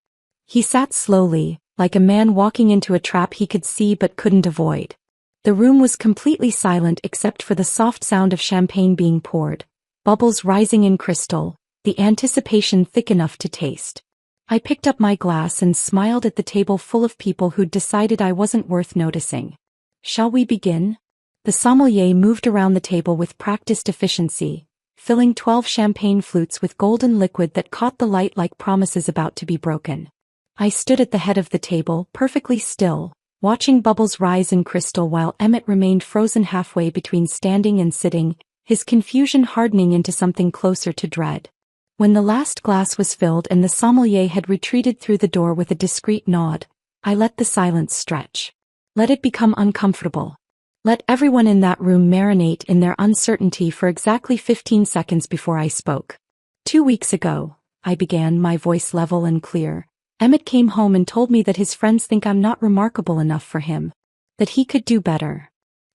He sat slowly, like a man walking into a trap he could see but couldn't avoid. The room was completely silent except for the soft sound of champagne being poured, bubbles rising in crystal, the anticipation thick enough to taste. I picked up my glass and smiled at the table full of people who'd decided I wasn't worth noticing. "Shall we begin?" The sommelier moved around the table with practiced efficiency, filling 12 champagne flutes with golden liquid that caught the light like promises about to be broken. I stood at the head of the table, perfectly still, watching bubbles rise in crystal while Emmett remained frozen halfway between standing and sitting, his confusion hardening into something closer to dread. When the last glass was filled and the sommelier had retreated through the door with a discreet nod, I let the silence stretch. Let it become uncomfortable. Let everyone in that room marinate in their uncertainty for exactly 15 seconds before I spoke. 2 weeks ago, I began, my voice level and clear, Emmett came home and told me that his friends think I'm not remarkable enough for him. That he could do better.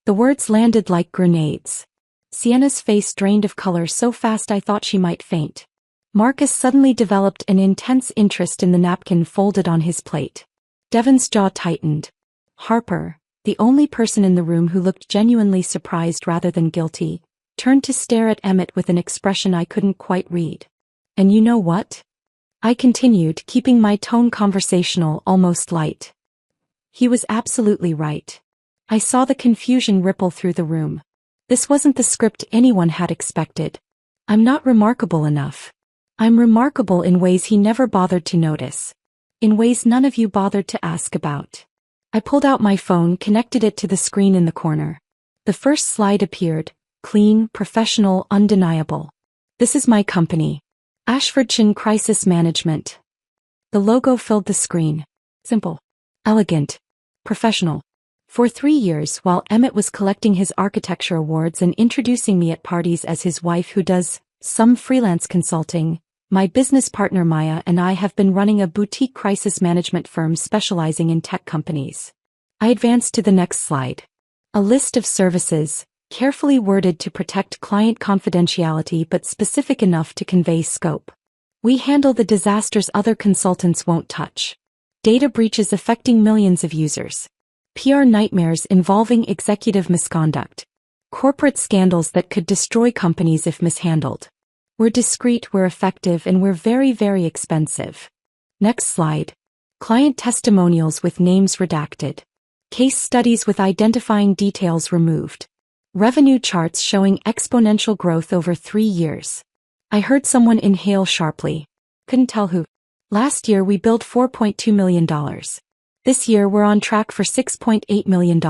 The words landed like grenades. Sienna's face drained of color so fast I thought she might faint. Marcus suddenly developed an intense interest in the napkin folded on his plate. Devin's jaw tightened. Harper, the only person in the room who looked genuinely surprised rather than guilty, turned to stare at Emmett with an expression I couldn't quite read. "And you know what?" I continued, keeping my tone conversational, almost light. "He was absolutely right." I saw the confusion ripple through the room. This wasn't the script anyone had expected. I'm not remarkable enough. I'm remarkable in ways he never bothered to notice. In ways none of you bothered to ask about. I pulled out my phone, connected it to the screen in the corner. The first slide appeared. Clean, professional, undeniable. This is my company. Ashfordshire Crisis Management. The logo filled the screen. Simple. Elegant. Professional. For 3 years, while Emmett was collecting his architecture awards and introducing me at parties as his wife who does some freelance consulting, my business partner Maya and I have been running a boutique crisis management firm specializing in tech companies. I advanced to the next slide. A list of services, carefully worded to protect client confidentiality but specific enough to convey scope. We handle the disasters other consultants won't touch. Data breaches affecting millions of users. PR nightmares involving executive misconduct. Corporate scandals that could destroy companies if mishandled. We're discreet, we're effective, and we're very, very expensive. Next slide. Client testimonials with names redacted. Case studies with identifying details removed. Revenue charts showing exponential growth over 3 years. I heard someone inhale sharply. Couldn't tell who. Last year we billed $4.2 million. This year we're on track for $6.8 million.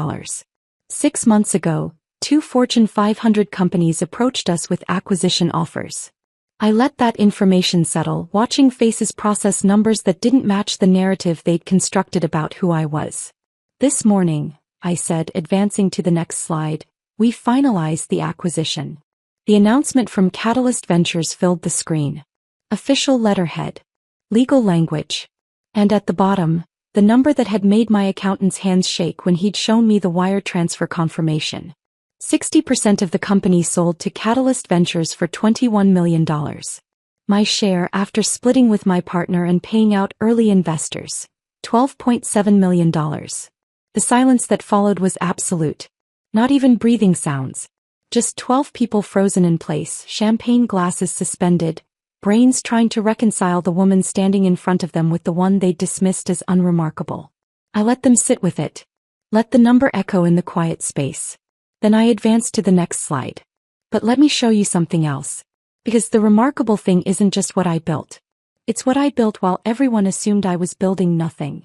6 months ago, 2 Fortune 500 companies approached us with acquisition offers. I let that information settle, watching faces process numbers that didn't match the narrative they'd constructed about who I was. This morning, I said, advancing to the next slide, we finalized the acquisition. The announcement from Catalyst Ventures filled the screen. Official letterhead. Legal language. And at the bottom, the number that had made my accountant's hands shake when he'd shown me the wire transfer confirmation. 60% of the company sold to Catalyst Ventures for $21 million. My share, after splitting with my partner and paying out early investors, $12.7 million. The silence that followed was absolute. Not even breathing sounds. Just 12 people frozen in place, champagne glasses suspended, brains trying to reconcile the woman standing in front of them with the one they'd dismissed as unremarkable. I let them sit with it. Let the number echo in the quiet space. Then I advanced to the next slide. But let me show you something else. Because the remarkable thing isn't just what I built. It's what I built while everyone assumed I was building nothing.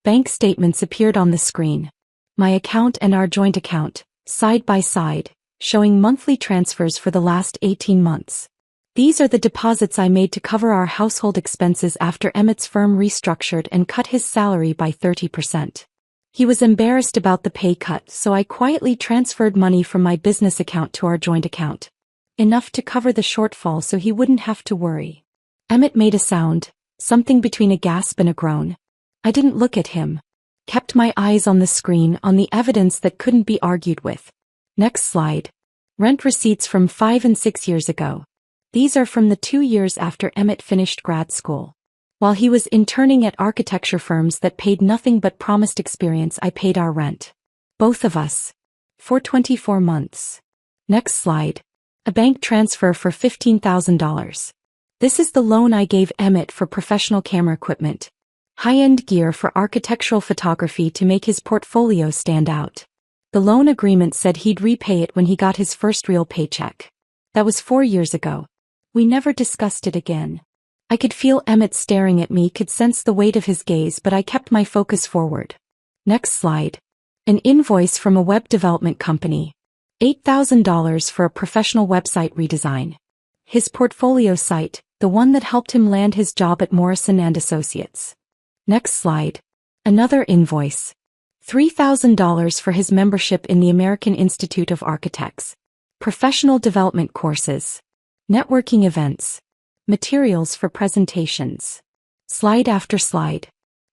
Bank statements appeared on the screen. My account and our joint account, side by side, showing monthly transfers for the last 18 months. These are the deposits I made to cover our household expenses after Emmett's firm restructured and cut his salary by 30%. He was embarrassed about the pay cut, so I quietly transferred money from my business account to our joint account. Enough to cover the shortfall so he wouldn't have to worry. Emmett made a sound, something between a gasp and a groan. I didn't look at him. Kept my eyes on the screen, on the evidence that couldn't be argued with. Next slide. Rent receipts from 5 and 6 years ago. These are from the 2 years after Emmett finished grad school. While he was interning at architecture firms that paid nothing but promised experience, I paid our rent. Both of us. For 24 months. Next slide. A bank transfer for $15,000. This is the loan I gave Emmett for professional camera equipment. High-end gear for architectural photography to make his portfolio stand out. The loan agreement said he'd repay it when he got his first real paycheck. That was 4 years ago. We never discussed it again. I could feel Emmett staring at me, could sense the weight of his gaze, but I kept my focus forward. Next slide. An invoice from a web development company. $8,000 for a professional website redesign. His portfolio site, the one that helped him land his job at Morrison & Associates. Next slide. Another invoice. $3,000 for his membership in the American Institute of Architects. Professional development courses. Networking events. Materials for presentations. Slide after slide.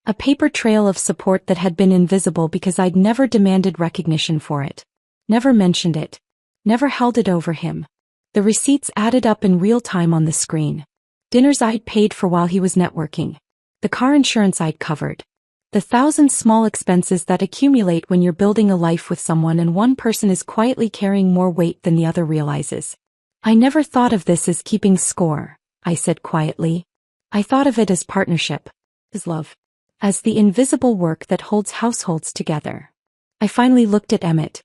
A paper trail of support that had been invisible because I'd never demanded recognition for it. Never mentioned it. Never held it over him. The receipts added up in real time on the screen. Dinners I'd paid for while he was networking. The car insurance I'd covered. The 1,000 small expenses that accumulate when you're building a life with someone and one person is quietly carrying more weight than the other realizes. I never thought of this as keeping score, I said quietly. I thought of it as partnership, as love, as the invisible work that holds households together. I finally looked at Emmett.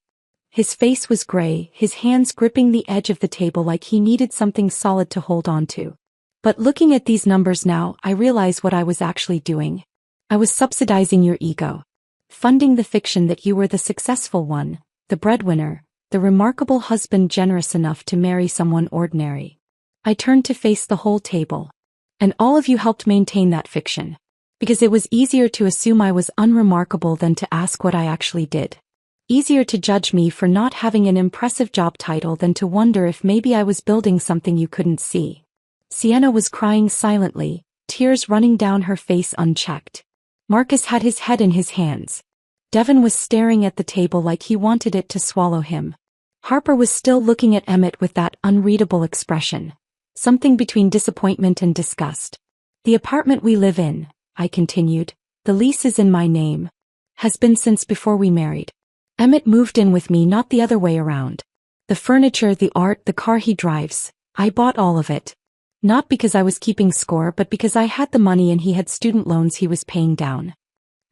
His face was gray, his hands gripping the edge of the table like he needed something solid to hold on to. But looking at these numbers now, I realize what I was actually doing. I was subsidizing your ego. Funding the fiction that you were the successful one, the breadwinner, the remarkable husband generous enough to marry someone ordinary. I turned to face the whole table. And all of you helped maintain that fiction. Because it was easier to assume I was unremarkable than to ask what I actually did. Easier to judge me for not having an impressive job title than to wonder if maybe I was building something you couldn't see. Sienna was crying silently, tears running down her face unchecked. Marcus had his head in his hands. Devin was staring at the table like he wanted it to swallow him. Harper was still looking at Emmett with that unreadable expression. Something between disappointment and disgust. The apartment we live in, I continued, the lease is in my name. Has been since before we married. Emmett moved in with me, not the other way around. The furniture, the art, the car he drives, I bought all of it. Not because I was keeping score but because I had the money and he had student loans he was paying down.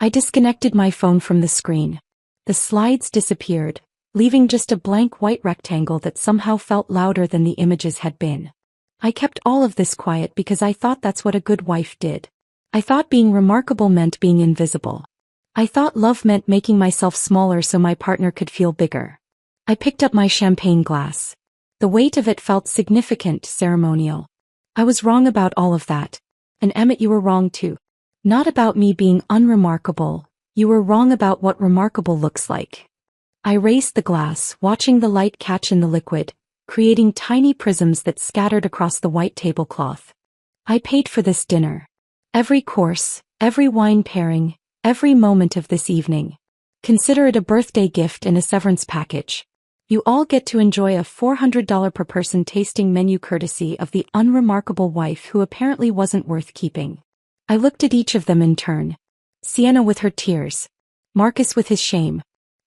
I disconnected my phone from the screen. The slides disappeared, leaving just a blank white rectangle that somehow felt louder than the images had been. I kept all of this quiet because I thought that's what a good wife did. I thought being remarkable meant being invisible. I thought love meant making myself smaller so my partner could feel bigger. I picked up my champagne glass. The weight of it felt significant, ceremonial. I was wrong about all of that. And Emmett, you were wrong too. Not about me being unremarkable, you were wrong about what remarkable looks like. I raised the glass, watching the light catch in the liquid, creating tiny prisms that scattered across the white tablecloth. I paid for this dinner. Every course, every wine pairing, every moment of this evening. Consider it a birthday gift and a severance package. You all get to enjoy a $400 per person tasting menu courtesy of the unremarkable wife who apparently wasn't worth keeping. I looked at each of them in turn. Sienna with her tears. Marcus with his shame.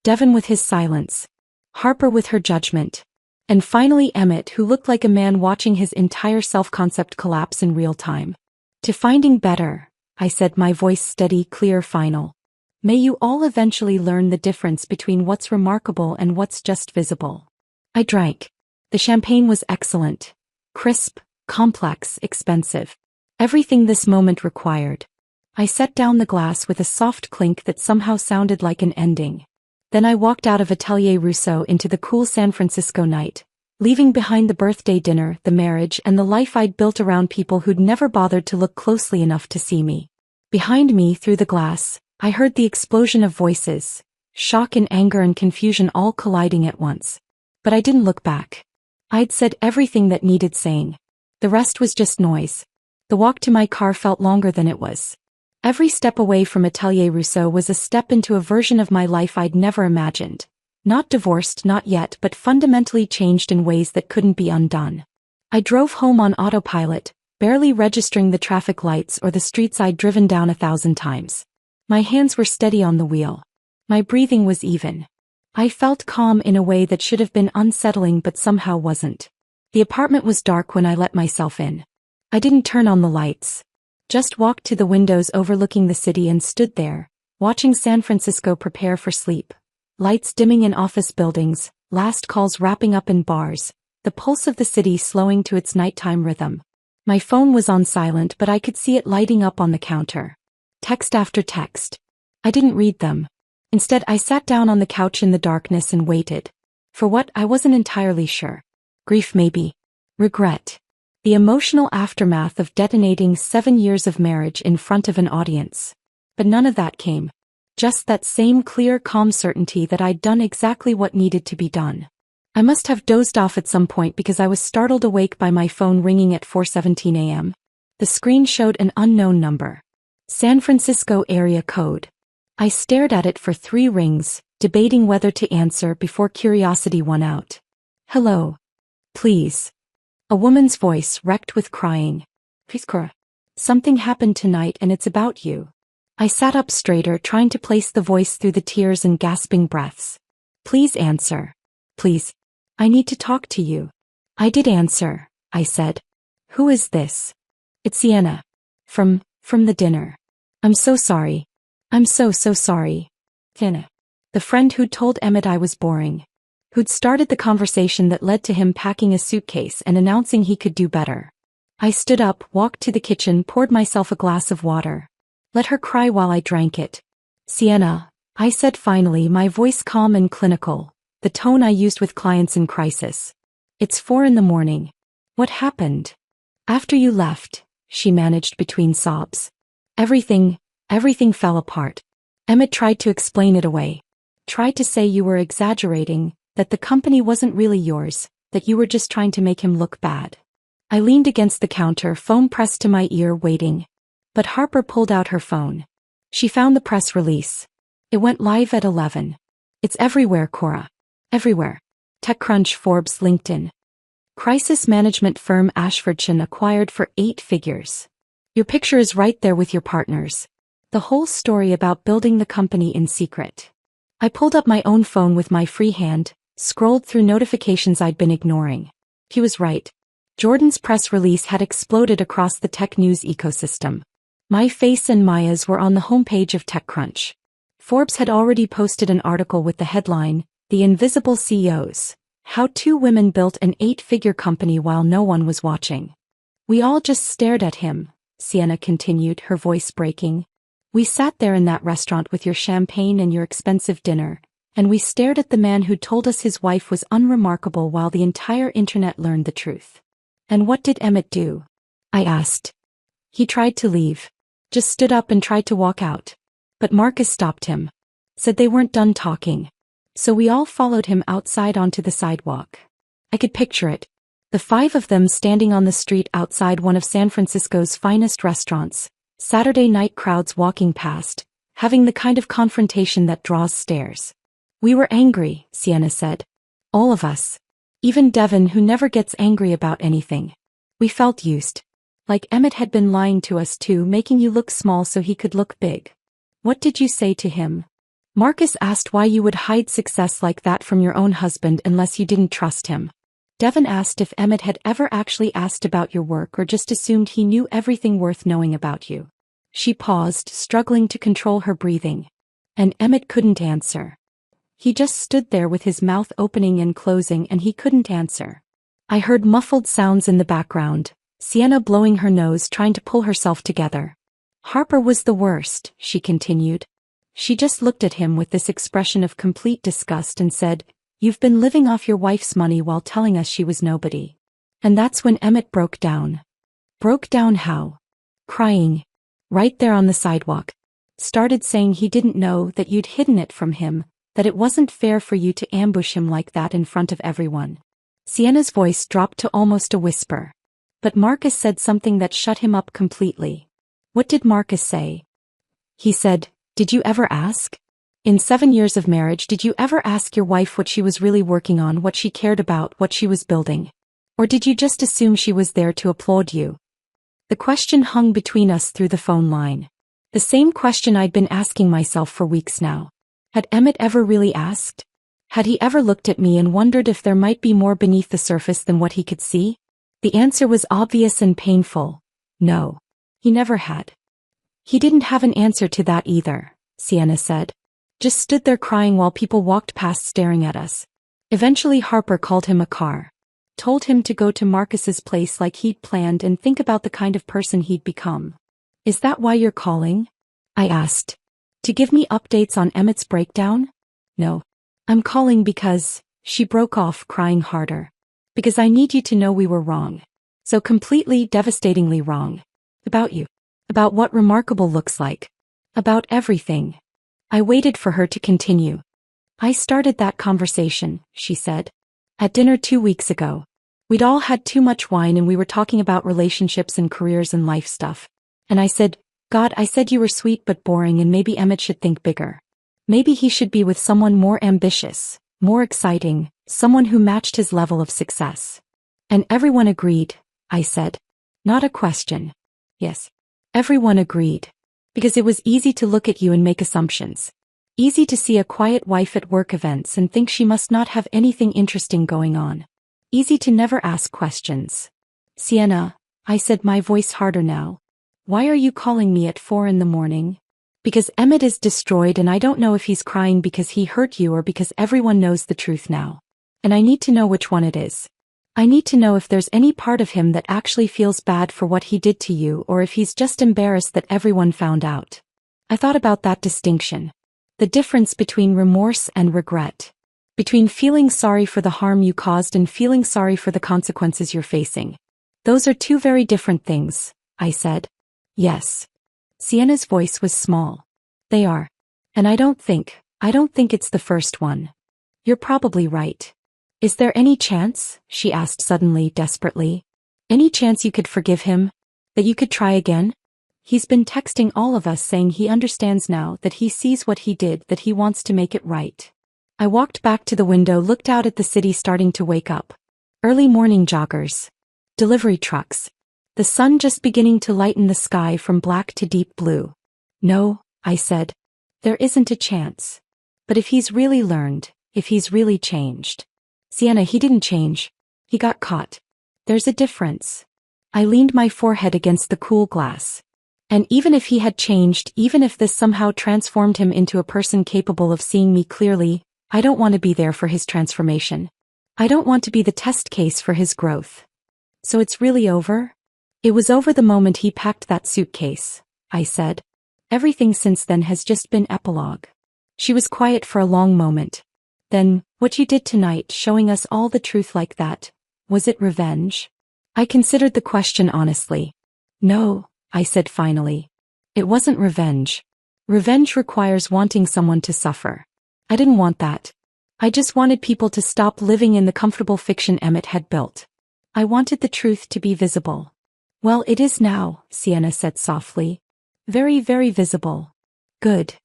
Devin with his silence. Harper with her judgment. And finally Emmett, who looked like a man watching his entire self-concept collapse in real time. To finding better, I said, my voice steady, clear, final. May you all eventually learn the difference between what's remarkable and what's just visible. I drank. The champagne was excellent. Crisp, complex, expensive. Everything this moment required. I set down the glass with a soft clink that somehow sounded like an ending. Then I walked out of Atelier Rousseau into the cool San Francisco night, leaving behind the birthday dinner, the marriage, and the life I'd built around people who'd never bothered to look closely enough to see me. Behind me, through the glass, I heard the explosion of voices, shock and anger and confusion all colliding at once. But I didn't look back. I'd said everything that needed saying. The rest was just noise. The walk to my car felt longer than it was. Every step away from Atelier Rousseau was a step into a version of my life I'd never imagined. Not divorced, not yet, but fundamentally changed in ways that couldn't be undone. I drove home on autopilot, barely registering the traffic lights or the streets I'd driven down 1,000 times. My hands were steady on the wheel. My breathing was even. I felt calm in a way that should have been unsettling but somehow wasn't. The apartment was dark when I let myself in. I didn't turn on the lights. Just walked to the windows overlooking the city and stood there, watching San Francisco prepare for sleep. Lights dimming in office buildings, last calls wrapping up in bars, the pulse of the city slowing to its nighttime rhythm. My phone was on silent but I could see it lighting up on the counter. Text after text. I didn't read them. Instead, I sat down on the couch in the darkness and waited. For what, I wasn't entirely sure. Grief maybe. Regret. The emotional aftermath of detonating 7 years of marriage in front of an audience. But none of that came. Just that same clear, calm certainty that I'd done exactly what needed to be done. I must have dozed off at some point because I was startled awake by my phone ringing at 4:17 a.m. The screen showed an unknown number. San Francisco area code. I stared at it for 3 rings, debating whether to answer before curiosity won out. Hello. Please. A woman's voice wrecked with crying. Fiskora. Something happened tonight and it's about you. I sat up straighter, trying to place the voice through the tears and gasping breaths. Please answer. Please. I need to talk to you. I did answer, I said. Who is this? It's Sienna. From the dinner. I'm so sorry. I'm so sorry. Sienna. The friend who told Emmett I was boring. who'd started the conversation that led to him packing a suitcase and announcing he could do better. I stood up, walked to the kitchen, poured myself a glass of water. Let her cry while I drank it. Sienna, I said finally, my voice calm and clinical, the tone I used with clients in crisis. It's 4 a.m. What happened? After you left, she managed between sobs. Everything fell apart. Emmett tried to explain it away. Tried to say you were exaggerating, that the company wasn't really yours, that you were just trying to make him look bad. I leaned against the counter, phone pressed to my ear, waiting. But Harper pulled out her phone. She found the press release. It went live at 11. It's everywhere, Cora. Everywhere. TechCrunch, Forbes, LinkedIn. Crisis management firm Ashfordshire acquired for 8 figures. Your picture is right there with your partners. The whole story about building the company in secret. I pulled up my own phone with my free hand, scrolled through notifications I'd been ignoring. He was right. Jordan's press release had exploded across the tech news ecosystem. My face and Maya's were on the homepage of TechCrunch. Forbes had already posted an article with the headline, The Invisible CEOs, How 2 Women Built an 8-Figure Company While No One Was Watching. We all just stared at him, Sienna continued, her voice breaking. We sat there in that restaurant with your champagne and your expensive dinner, and we stared at the man who told us his wife was unremarkable while the entire internet learned the truth. And what did Emmett do? I asked. He tried to leave. Just stood up and tried to walk out. But Marcus stopped him. Said they weren't done talking. So we all followed him outside onto the sidewalk. I could picture it. The 5 of them standing on the street outside one of San Francisco's finest restaurants. Saturday night crowds walking past, having the kind of confrontation that draws stares. We were angry, Sienna said. All of us. Even Devin, who never gets angry about anything. We felt used. Like Emmett had been lying to us too, making you look small so he could look big. What did you say to him? Marcus asked why you would hide success like that from your own husband unless you didn't trust him. Devin asked if Emmett had ever actually asked about your work or just assumed he knew everything worth knowing about you. She paused, struggling to control her breathing. And Emmett couldn't answer. He just stood there with his mouth opening and closing, and he couldn't answer. I heard muffled sounds in the background, Sienna blowing her nose, trying to pull herself together. Harper was the worst, she continued. She just looked at him with this expression of complete disgust and said, You've been living off your wife's money while telling us she was nobody. And that's when Emmett broke down. Broke down how? Crying. Right there on the sidewalk. Started saying he didn't know that you'd hidden it from him, that it wasn't fair for you to ambush him like that in front of everyone. Sienna's voice dropped to almost a whisper. But Marcus said something that shut him up completely. What did Marcus say? He said, Did you ever ask? In 7 years of marriage, did you ever ask your wife what she was really working on, what she cared about, what she was building? Or did you just assume she was there to applaud you? The question hung between us through the phone line. The same question I'd been asking myself for weeks now. Had Emmett ever really asked? Had he ever looked at me and wondered if there might be more beneath the surface than what he could see? The answer was obvious and painful. No. He never had. He didn't have an answer to that either, Sienna said. Just stood there crying while people walked past staring at us. Eventually Harper called him a car. Told him to go to Marcus's place like he'd planned and think about the kind of person he'd become. Is that why you're calling? I asked. To give me updates on Emmett's breakdown? No. I'm calling because, she broke off, crying harder. Because I need you to know we were wrong. So completely, devastatingly wrong. About you. About what remarkable looks like. About everything. I waited for her to continue. I started that conversation, she said. At dinner 2 weeks ago. We'd all had too much wine and we were talking about relationships and careers and life stuff. And I said, God, I said you were sweet but boring and maybe Emmett should think bigger. Maybe he should be with someone more ambitious, more exciting, someone who matched his level of success. And everyone agreed, I said. Not a question. Yes. Everyone agreed. Because it was easy to look at you and make assumptions. Easy to see a quiet wife at work events and think she must not have anything interesting going on. Easy to never ask questions. Sienna, I said, my voice harder now. Why are you calling me at 4 a.m? Because Emmett is destroyed and I don't know if he's crying because he hurt you or because everyone knows the truth now. And I need to know which one it is. I need to know if there's any part of him that actually feels bad for what he did to you or if he's just embarrassed that everyone found out. I thought about that distinction. The difference between remorse and regret. Between feeling sorry for the harm you caused and feeling sorry for the consequences you're facing. Those are two very different things, I said. Yes. Sienna's voice was small. They are. And I don't think it's the first one. You're probably right. Is there any chance, she asked suddenly, desperately, any chance you could forgive him? That you could try again? He's been texting all of us saying he understands now, that he sees what he did, that he wants to make it right. I walked back to the window, looked out at the city starting to wake up. Early morning joggers. Delivery trucks. The sun just beginning to lighten the sky from black to deep blue. No, I said. There isn't a chance. But if he's really learned, if he's really changed. Sienna, he didn't change. He got caught. There's a difference. I leaned my forehead against the cool glass. And even if he had changed, even if this somehow transformed him into a person capable of seeing me clearly, I don't want to be there for his transformation. I don't want to be the test case for his growth. So it's really over? It was over the moment he packed that suitcase, I said. Everything since then has just been epilogue. She was quiet for a long moment. Then, what you did tonight, showing us all the truth like that, was it revenge? I considered the question honestly. No, I said finally. It wasn't revenge. Revenge requires wanting someone to suffer. I didn't want that. I just wanted people to stop living in the comfortable fiction Emmett had built. I wanted the truth to be visible. Well, it is now, Sienna said softly. Very, very visible. Good.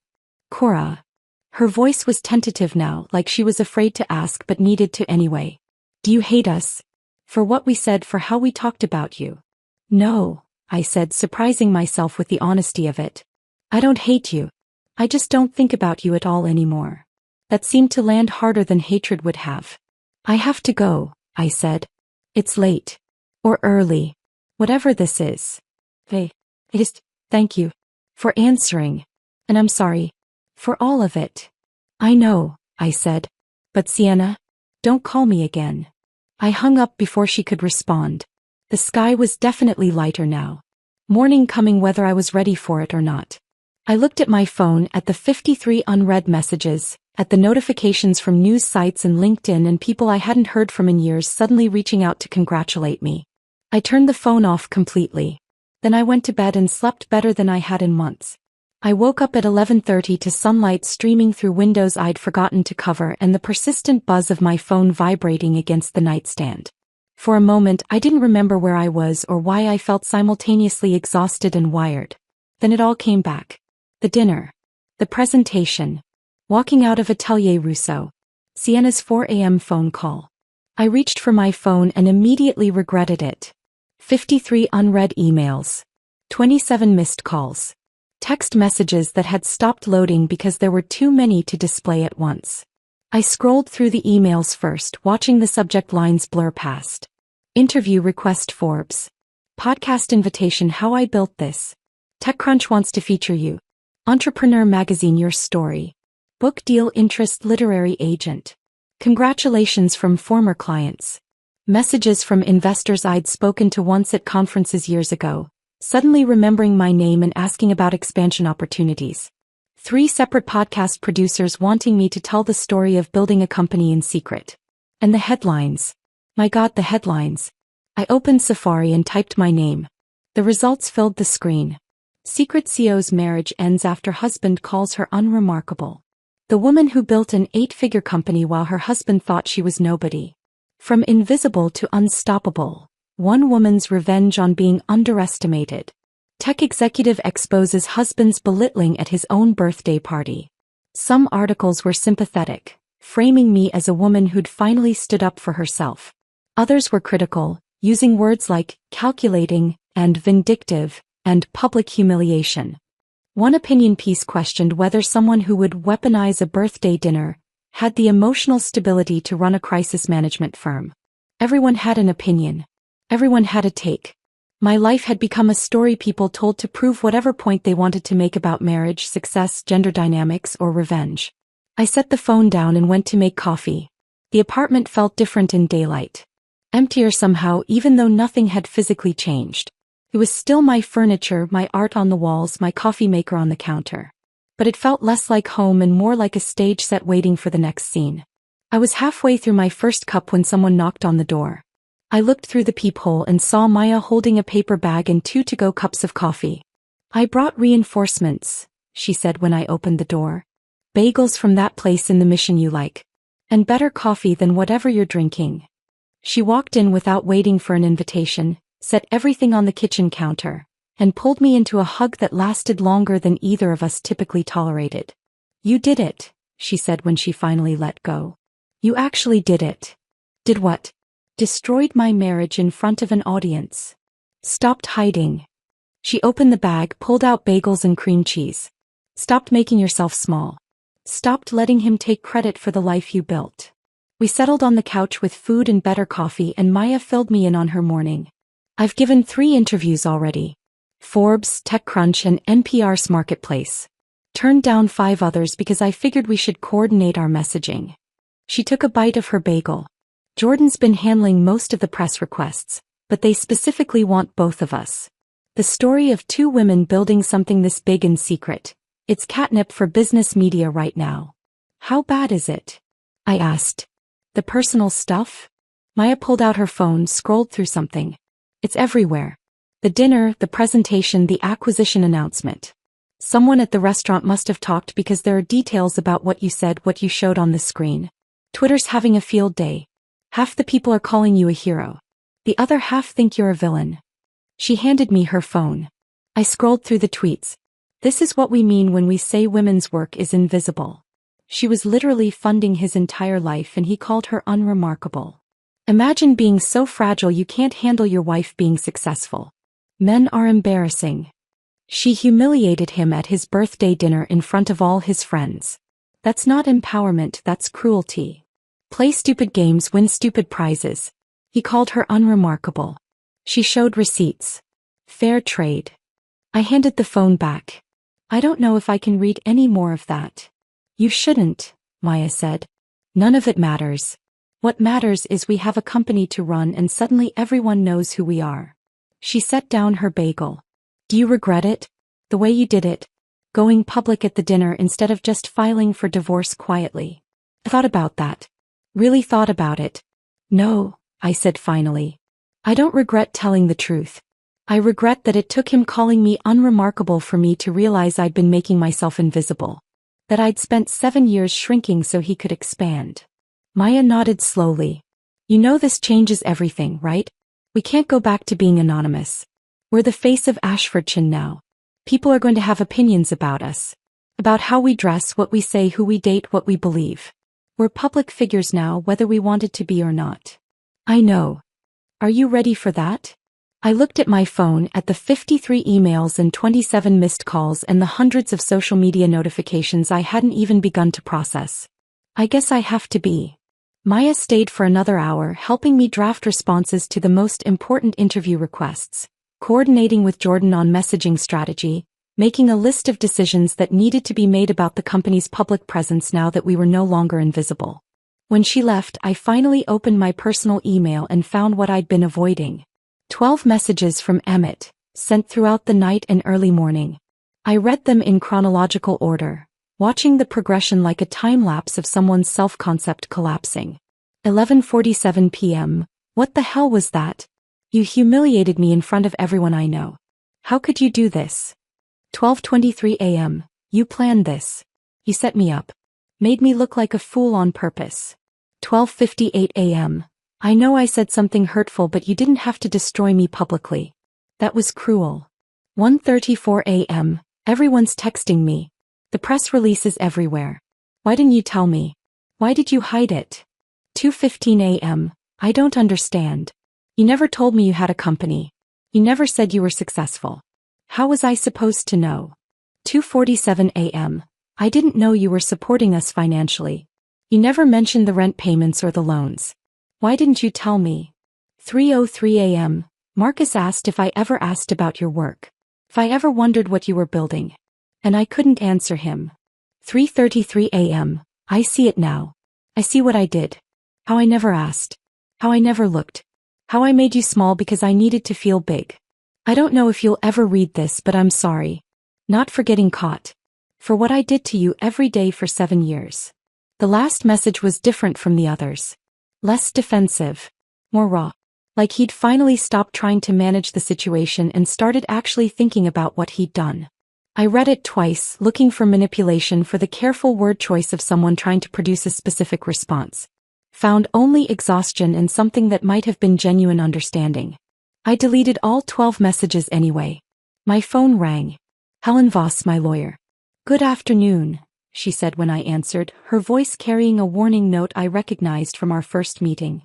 Cora. Her voice was tentative now, like she was afraid to ask but needed to anyway. Do you hate us? For what we said, for how we talked about you? No, I said, surprising myself with the honesty of it. I don't hate you. I just don't think about you at all anymore. That seemed to land harder than hatred would have. I have to go, I said. It's late. Or early. Whatever this is. Hey, it is. Thank you. For answering. And I'm sorry. For all of it. I know, I said. But Sienna, don't call me again. I hung up before she could respond. The sky was definitely lighter now. Morning coming whether I was ready for it or not. I looked at my phone, at the 53 unread messages, at the notifications from news sites and LinkedIn and people I hadn't heard from in years suddenly reaching out to congratulate me. I turned the phone off completely. Then I went to bed and slept better than I had in months. I woke up at 11:30 to sunlight streaming through windows I'd forgotten to cover and the persistent buzz of my phone vibrating against the nightstand. For a moment I didn't remember where I was or why I felt simultaneously exhausted and wired. Then it all came back. The dinner. The presentation. Walking out of Atelier Rousseau. Sienna's 4 a.m. phone call. I reached for my phone and immediately regretted it. 53 unread emails. 27 missed calls. Text messages that had stopped loading because there were too many to display at once. I scrolled through the emails first, watching the subject lines blur past. Interview request Forbes. Podcast invitation how I built this. TechCrunch wants to feature you. Entrepreneur magazine your story. Book deal interest literary agent. Congratulations from former clients. Messages from investors I'd spoken to once at conferences years ago. Suddenly remembering my name and asking about expansion opportunities. 3 separate podcast producers wanting me to tell the story of building a company in secret. And the headlines. My God, the headlines. I opened Safari and typed my name. The results filled the screen. Secret CEO's marriage ends after husband calls her unremarkable. The woman who built an 8-figure company while her husband thought she was nobody. From invisible to unstoppable. One woman's revenge on being underestimated. Tech executive exposes husband's belittling at his own birthday party. Some articles were sympathetic, framing me as a woman who'd finally stood up for herself. Others were critical, using words like calculating and vindictive and public humiliation. One opinion piece questioned whether someone who would weaponize a birthday dinner had the emotional stability to run a crisis management firm. Everyone had an opinion. Everyone had a take. My life had become a story people told to prove whatever point they wanted to make about marriage, success, gender dynamics, or revenge. I set the phone down and went to make coffee. The apartment felt different in daylight. Emptier somehow, even though nothing had physically changed. It was still my furniture, my art on the walls, my coffee maker on the counter. But it felt less like home and more like a stage set waiting for the next scene. I was halfway through my first cup when someone knocked on the door. I looked through the peephole and saw Maya holding a paper bag and 2 to-go cups of coffee. "I brought reinforcements," she said when I opened the door. "Bagels from that place in the Mission you like. And better coffee than whatever you're drinking." She walked in without waiting for an invitation, set everything on the kitchen counter, and pulled me into a hug that lasted longer than either of us typically tolerated. "You did it," she said when she finally let go. "You actually did it." "Did what?" "Destroyed my marriage in front of an audience. Stopped hiding." She opened the bag, pulled out bagels and cream cheese. "Stopped making yourself small. Stopped letting him take credit for the life you built." We settled on the couch with food and better coffee, and Maya filled me in on her morning. "I've given 3 interviews already. Forbes, TechCrunch, and NPR's Marketplace. Turned down 5 others because I figured we should coordinate our messaging." She took a bite of her bagel. "Jordan's been handling most of the press requests, but they specifically want both of us. The story of 2 women building something this big in secret. It's catnip for business media right now." "How bad is it?" I asked. "The personal stuff?" Maya pulled out her phone, scrolled through something. "It's everywhere. The dinner, the presentation, the acquisition announcement. Someone at the restaurant must have talked because there are details about what you said, what you showed on the screen. Twitter's having a field day. Half the people are calling you a hero. The other half think you're a villain." She handed me her phone. I scrolled through the tweets. "This is what we mean when we say women's work is invisible." She was literally funding his entire life and he called her unremarkable. Imagine being so fragile you can't handle your wife being successful. Men are embarrassing. She humiliated him at his birthday dinner in front of all his friends. That's not empowerment, that's cruelty. Play stupid games, win stupid prizes. He called her unremarkable. She showed receipts. Fair trade. I handed the phone back. "I don't know if I can read any more of that." "You shouldn't," Maya said. "None of it matters. What matters is we have a company to run and suddenly everyone knows who we are." She set down her bagel. "Do you regret it? The way you did it? Going public at the dinner instead of just filing for divorce quietly?" I thought about that. Really thought about it. "No," I said finally. "I don't regret telling the truth. I regret that it took him calling me unremarkable for me to realize I'd been making myself invisible. That I'd spent 7 years shrinking so he could expand." Maya nodded slowly. "You know this changes everything, right? We can't go back to being anonymous. We're the face of Ashfordshire now. People are going to have opinions about us. About how we dress, what we say, who we date, what we believe. We're public figures now, whether we wanted to be or not." "I know. Are you ready for that?" I looked at my phone, at the 53 emails and 27 missed calls and the hundreds of social media notifications I hadn't even begun to process. "I guess I have to be." Maya stayed for another hour, helping me draft responses to the most important interview requests, coordinating with Jordan on messaging strategy, making a list of decisions that needed to be made about the company's public presence now that we were no longer invisible. When she left, I finally opened my personal email and found what I'd been avoiding. 12 messages from Emmett, sent throughout the night and early morning. I read them in chronological order, watching the progression like a time-lapse of someone's self-concept collapsing. 11:47 p.m. "What the hell was that? You humiliated me in front of everyone I know. How could you do this?" 12:23 a.m. "You planned this. You set me up. Made me look like a fool on purpose." 12:58 a.m. "I know I said something hurtful, but you didn't have to destroy me publicly. That was cruel." 1:34 a.m. "Everyone's texting me. The press release is everywhere. Why didn't you tell me? Why did you hide it?" 2:15 a.m. "I don't understand. You never told me you had a company. You never said you were successful. How was I supposed to know?" 2:47 a.m. "I didn't know you were supporting us financially. You never mentioned the rent payments or the loans. Why didn't you tell me?" 3:03 a.m. "Marcus asked if I ever asked about your work. If I ever wondered what you were building. And I couldn't answer him." 3:33 a.m. "I see it now. I see what I did. How I never asked. How I never looked. How I made you small because I needed to feel big. I don't know if you'll ever read this, but I'm sorry. Not for getting caught. For what I did to you every day for 7 years. The last message was different from the others. Less defensive. More raw. Like he'd finally stopped trying to manage the situation and started actually thinking about what he'd done. I read it twice, looking for manipulation for the careful word choice of someone trying to produce a specific response. Found only exhaustion and something that might have been genuine understanding. I deleted all 12 messages anyway. My phone rang. Helen Voss, my lawyer. Good afternoon, she said when I answered, her voice carrying a warning note I recognized from our first meeting.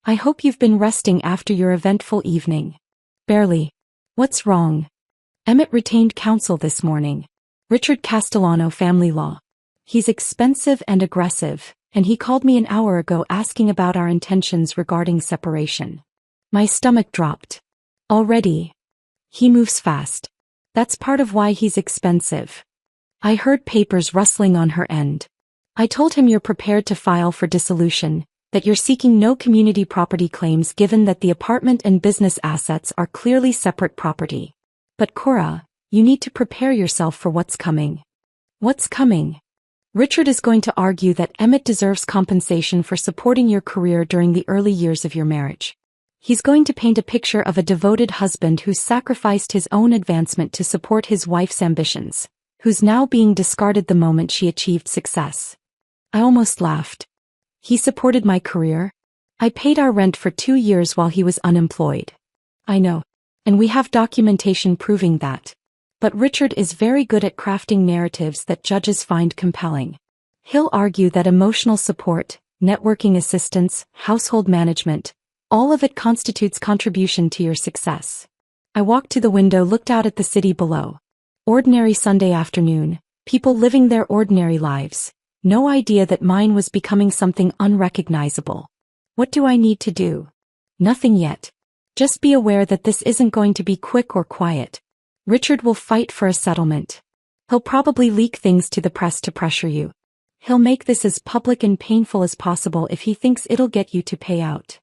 I hope you've been resting after your eventful evening. Barely. What's wrong? Emmett retained counsel this morning. Richard Castellano, family law. He's expensive and aggressive, and he called me an hour ago asking about our intentions regarding separation. My stomach dropped. Already? He moves fast. That's part of why he's expensive. I heard papers rustling on her end. I told him you're prepared to file for dissolution, that you're seeking no community property claims given that the apartment and business assets are clearly separate property. But Cora, you need to prepare yourself for what's coming. What's coming? Richard is going to argue that Emmett deserves compensation for supporting your career during the early years of your marriage. He's going to paint a picture of a devoted husband who sacrificed his own advancement to support his wife's ambitions, who's now being discarded the moment she achieved success. I almost laughed. He supported my career? I paid our rent for 2 years while he was unemployed. I know. And we have documentation proving that. But Richard is very good at crafting narratives that judges find compelling. He'll argue that emotional support, networking assistance, household management, all of it constitutes contribution to your success. I walked to the window, looked out at the city below. Ordinary Sunday afternoon, people living their ordinary lives. No idea that mine was becoming something unrecognizable. What do I need to do? Nothing yet. Just be aware that this isn't going to be quick or quiet. Richard will fight for a settlement. He'll probably leak things to the press to pressure you. He'll make this as public and painful as possible if he thinks it'll get you to pay out.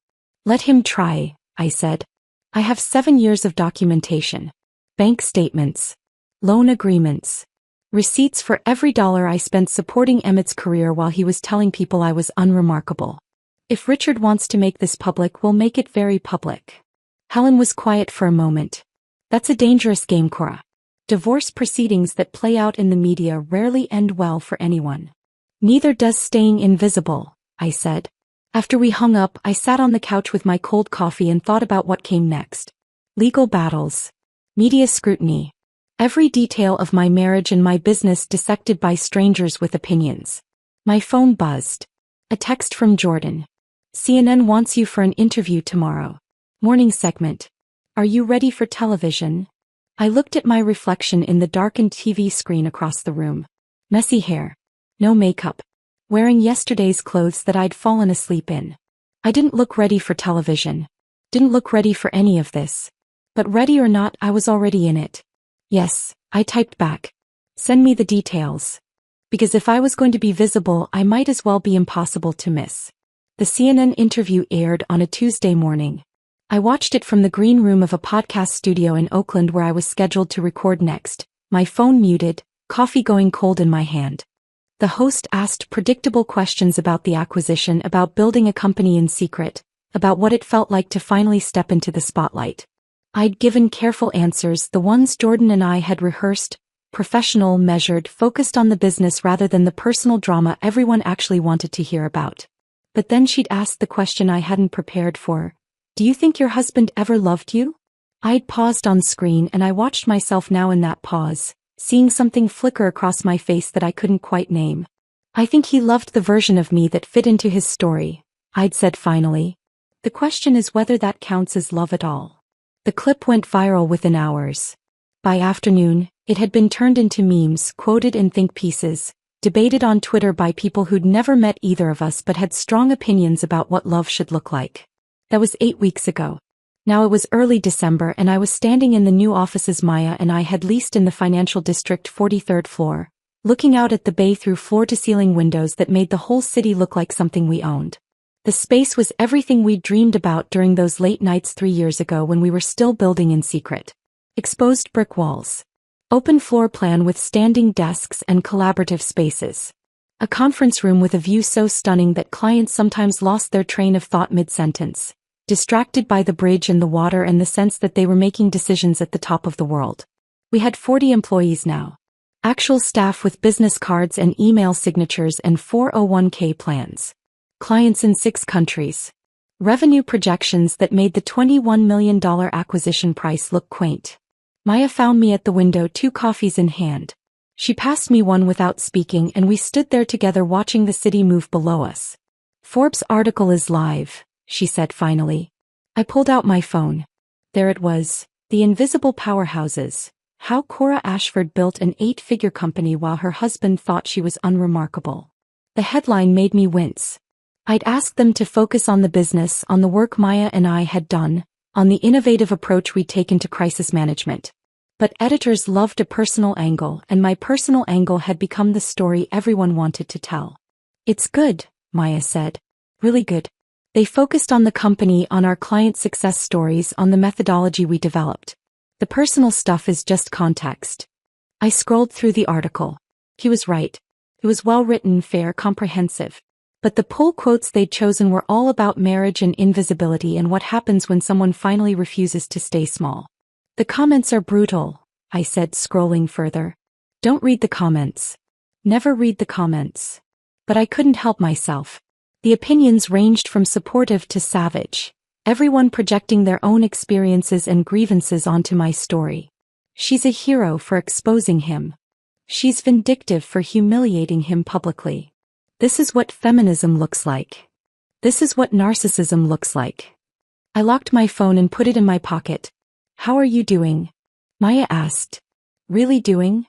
Let him try, I said. I have 7 years of documentation. Bank statements. Loan agreements. Receipts for every dollar I spent supporting Emmett's career while he was telling people I was unremarkable. If Richard wants to make this public, we'll make it very public. Helen was quiet for a moment. That's a dangerous game, Cora. Divorce proceedings that play out in the media rarely end well for anyone. Neither does staying invisible, I said. After we hung up, I sat on the couch with my cold coffee and thought about what came next. Legal battles. Media scrutiny. Every detail of my marriage and my business dissected by strangers with opinions. My phone buzzed. A text from Jordan. CNN wants you for an interview tomorrow. Morning segment. Are you ready for television? I looked at my reflection in the darkened TV screen across the room. Messy hair. No makeup. Wearing yesterday's clothes that I'd fallen asleep in. I didn't look ready for television. Didn't look ready for any of this. But ready or not, I was already in it. Yes, I typed back. Send me the details. Because if I was going to be visible, I might as well be impossible to miss. The CNN interview aired on a Tuesday morning. I watched it from the green room of a podcast studio in Oakland where I was scheduled to record next, my phone muted, coffee going cold in my hand. The host asked predictable questions about the acquisition, about building a company in secret, about what it felt like to finally step into the spotlight. I'd given careful answers, the ones Jordan and I had rehearsed, professional, measured, focused on the business rather than the personal drama everyone actually wanted to hear about. But then she'd asked the question I hadn't prepared for. Do you think your husband ever loved you? I'd paused on screen and I watched myself now in that pause, seeing something flicker across my face that I couldn't quite name. I think he loved the version of me that fit into his story, I'd said finally. The question is whether that counts as love at all. The clip went viral within hours. By afternoon, it had been turned into memes, quoted in think pieces, debated on Twitter by people who'd never met either of us but had strong opinions about what love should look like. That was 8 weeks ago. Now it was early December and I was standing in the new offices Maya and I had leased in the financial district 43rd floor, looking out at the bay through floor-to-ceiling windows that made the whole city look like something we owned. The space was everything we'd dreamed about during those late nights 3 years ago when we were still building in secret. Exposed brick walls. Open floor plan with standing desks and collaborative spaces. A conference room with a view so stunning that clients sometimes lost their train of thought mid-sentence, distracted by the bridge and the water and the sense that they were making decisions at the top of the world. We had 40 employees now. Actual staff with business cards and email signatures and 401k plans. Clients in 6 countries. Revenue projections that made the $21 million acquisition price look quaint. Maya found me at the window, 2 coffees in hand. She passed me one without speaking and we stood there together watching the city move below us. Forbes article is live, she said finally. I pulled out my phone. There it was. The invisible powerhouses. How Cora Ashford built an 8-figure company while her husband thought she was unremarkable. The headline made me wince. I'd asked them to focus on the business, on the work Maya and I had done, on the innovative approach we'd taken to crisis management. But editors loved a personal angle, and my personal angle had become the story everyone wanted to tell. It's good, Maya said. Really good. They focused on the company, on our client success stories, on the methodology we developed. The personal stuff is just context. I scrolled through the article. He was right. It was well written, fair, comprehensive. But the pull quotes they'd chosen were all about marriage and invisibility and what happens when someone finally refuses to stay small. The comments are brutal, I said, scrolling further. Don't read the comments. Never read the comments. But I couldn't help myself. The opinions ranged from supportive to savage, everyone projecting their own experiences and grievances onto my story. She's a hero for exposing him. She's vindictive for humiliating him publicly. This is what feminism looks like. This is what narcissism looks like. I locked my phone and put it in my pocket. How are you doing? Maya asked. Really doing?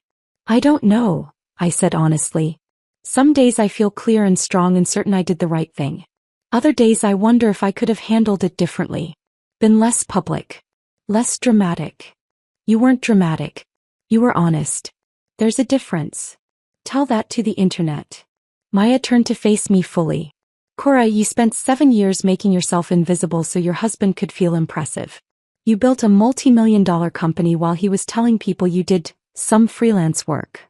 I don't know, I said honestly. Some days I feel clear and strong and certain I did the right thing. Other days I wonder if I could have handled it differently. Been less public. Less dramatic. You weren't dramatic. You were honest. There's a difference. Tell that to the internet. Maya turned to face me fully. Cora, you spent 7 years making yourself invisible so your husband could feel impressive. You built a multi-million-dollar company while he was telling people you did some freelance work.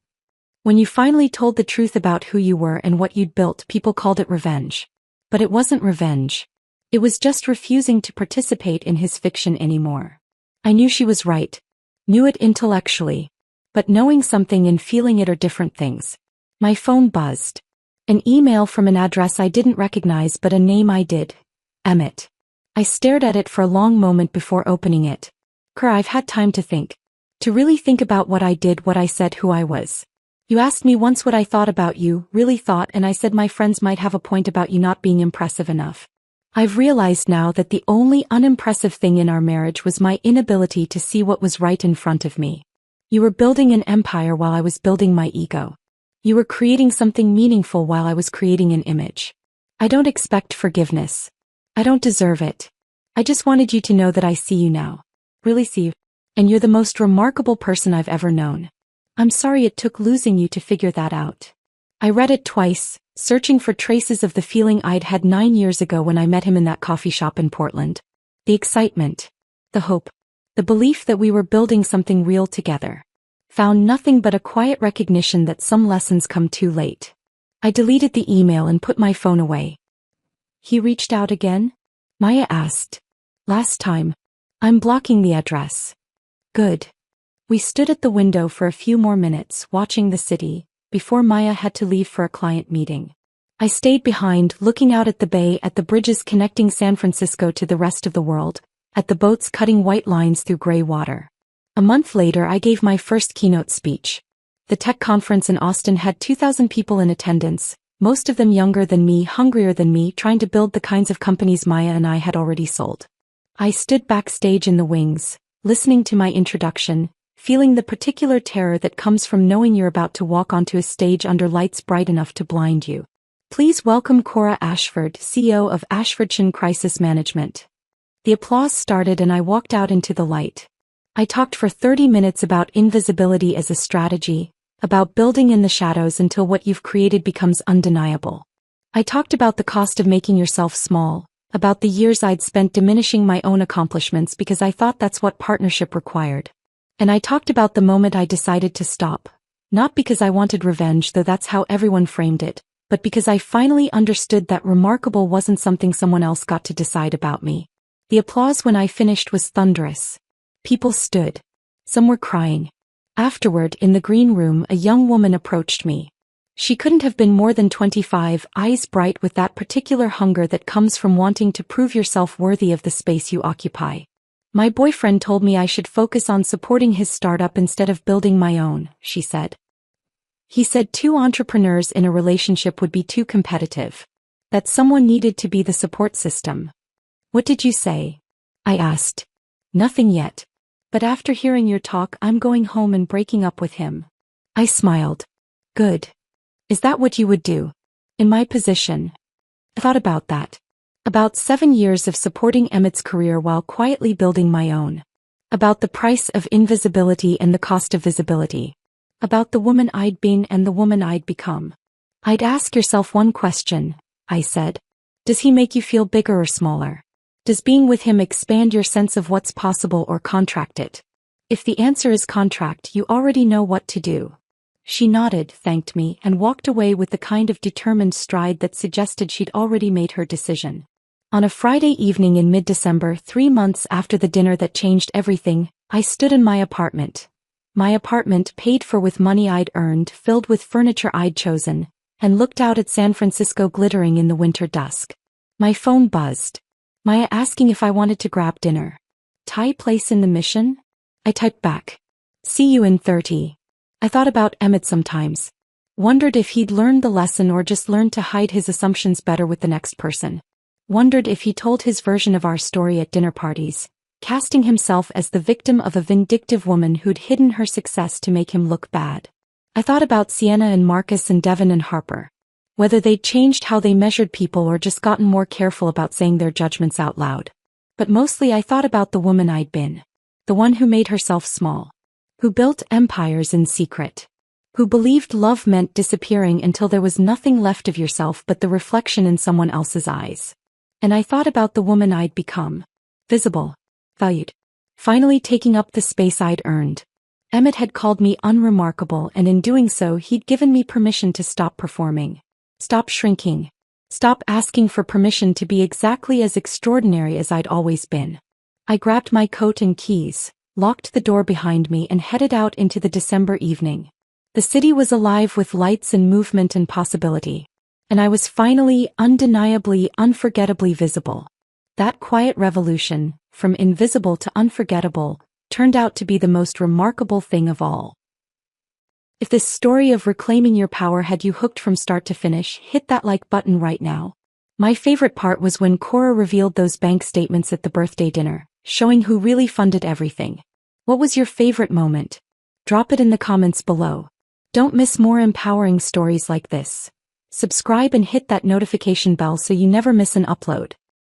When you finally told the truth about who you were and what you'd built, people called it revenge. But it wasn't revenge. It was just refusing to participate in his fiction anymore. I knew she was right. Knew it intellectually. But knowing something and feeling it are different things. My phone buzzed. An email from an address I didn't recognize but a name I did. Emmett. I stared at it for a long moment before opening it. Cora, I've had time to think. To really think about what I did, what I said, who I was. You asked me once what I thought about you, really thought, and I said my friends might have a point about you not being impressive enough. I've realized now that the only unimpressive thing in our marriage was my inability to see what was right in front of me. You were building an empire while I was building my ego. You were creating something meaningful while I was creating an image. I don't expect forgiveness. I don't deserve it. I just wanted you to know that I see you now. Really see you. And you're the most remarkable person I've ever known. I'm sorry it took losing you to figure that out. I read it twice, searching for traces of the feeling I'd had 9 years ago when I met him in that coffee shop in Portland. The excitement. The hope. The belief that we were building something real together. Found nothing but a quiet recognition that some lessons come too late. I deleted the email and put my phone away. He reached out again? Maya asked. Last time. I'm blocking the address. Good. We stood at the window for a few more minutes, watching the city, before Maya had to leave for a client meeting. I stayed behind, looking out at the bay, at the bridges connecting San Francisco to the rest of the world, at the boats cutting white lines through gray water. A month later I gave my first keynote speech. The tech conference in Austin had 2,000 people in attendance, most of them younger than me, hungrier than me, trying to build the kinds of companies Maya and I had already sold. I stood backstage in the wings, listening to my introduction, feeling the particular terror that comes from knowing you're about to walk onto a stage under lights bright enough to blind you. Please welcome Cora Ashford, CEO of Ashfordshire Crisis Management. The applause started and I walked out into the light. I talked for 30 minutes about invisibility as a strategy, about building in the shadows until what you've created becomes undeniable. I talked about the cost of making yourself small, about the years I'd spent diminishing my own accomplishments because I thought that's what partnership required. And I talked about the moment I decided to stop. Not because I wanted revenge, though that's how everyone framed it, but because I finally understood that remarkable wasn't something someone else got to decide about me. The applause when I finished was thunderous. People stood. Some were crying. Afterward, in the green room, a young woman approached me. She couldn't have been more than 25, eyes bright with that particular hunger that comes from wanting to prove yourself worthy of the space you occupy. My boyfriend told me I should focus on supporting his startup instead of building my own, she said. He said two entrepreneurs in a relationship would be too competitive. That someone needed to be the support system. What did you say? I asked. Nothing yet. But after hearing your talk, I'm going home and breaking up with him. I smiled. Good. Is that what you would do? In my position? I thought about that. About 7 years of supporting Emmett's career while quietly building my own. About the price of invisibility and the cost of visibility. About the woman I'd been and the woman I'd become. I'd ask yourself one question, I said. Does he make you feel bigger or smaller? Does being with him expand your sense of what's possible or contract it? If the answer is contract, you already know what to do. She nodded, thanked me, and walked away with the kind of determined stride that suggested she'd already made her decision. On a Friday evening in mid-December, 3 months after the dinner that changed everything, I stood in my apartment. My apartment paid for with money I'd earned, filled with furniture I'd chosen, and looked out at San Francisco glittering in the winter dusk. My phone buzzed. Maya asking if I wanted to grab dinner. Thai place in the Mission? I typed back. See you in 30. I thought about Emmett sometimes. Wondered if he'd learned the lesson or just learned to hide his assumptions better with the next person. Wondered if he told his version of our story at dinner parties, casting himself as the victim of a vindictive woman who'd hidden her success to make him look bad. I thought about Sienna and Marcus and Devin and Harper. Whether they'd changed how they measured people or just gotten more careful about saying their judgments out loud. But mostly I thought about the woman I'd been. The one who made herself small. Who built empires in secret. Who believed love meant disappearing until there was nothing left of yourself but the reflection in someone else's eyes. And I thought about the woman I'd become. Visible. Valued. Finally taking up the space I'd earned. Emmett had called me unremarkable, and in doing so he'd given me permission to stop performing. Stop shrinking. Stop asking for permission to be exactly as extraordinary as I'd always been. I grabbed my coat and keys, locked the door behind me, and headed out into the December evening. The city was alive with lights and movement and possibility. And I was finally, undeniably, unforgettably visible. That quiet revolution, from invisible to unforgettable, turned out to be the most remarkable thing of all. If this story of reclaiming your power had you hooked from start to finish, hit that like button right now. My favorite part was when Cora revealed those bank statements at the birthday dinner, showing who really funded everything. What was your favorite moment? Drop it in the comments below. Don't miss more empowering stories like this. Subscribe and hit that notification bell so you never miss an upload.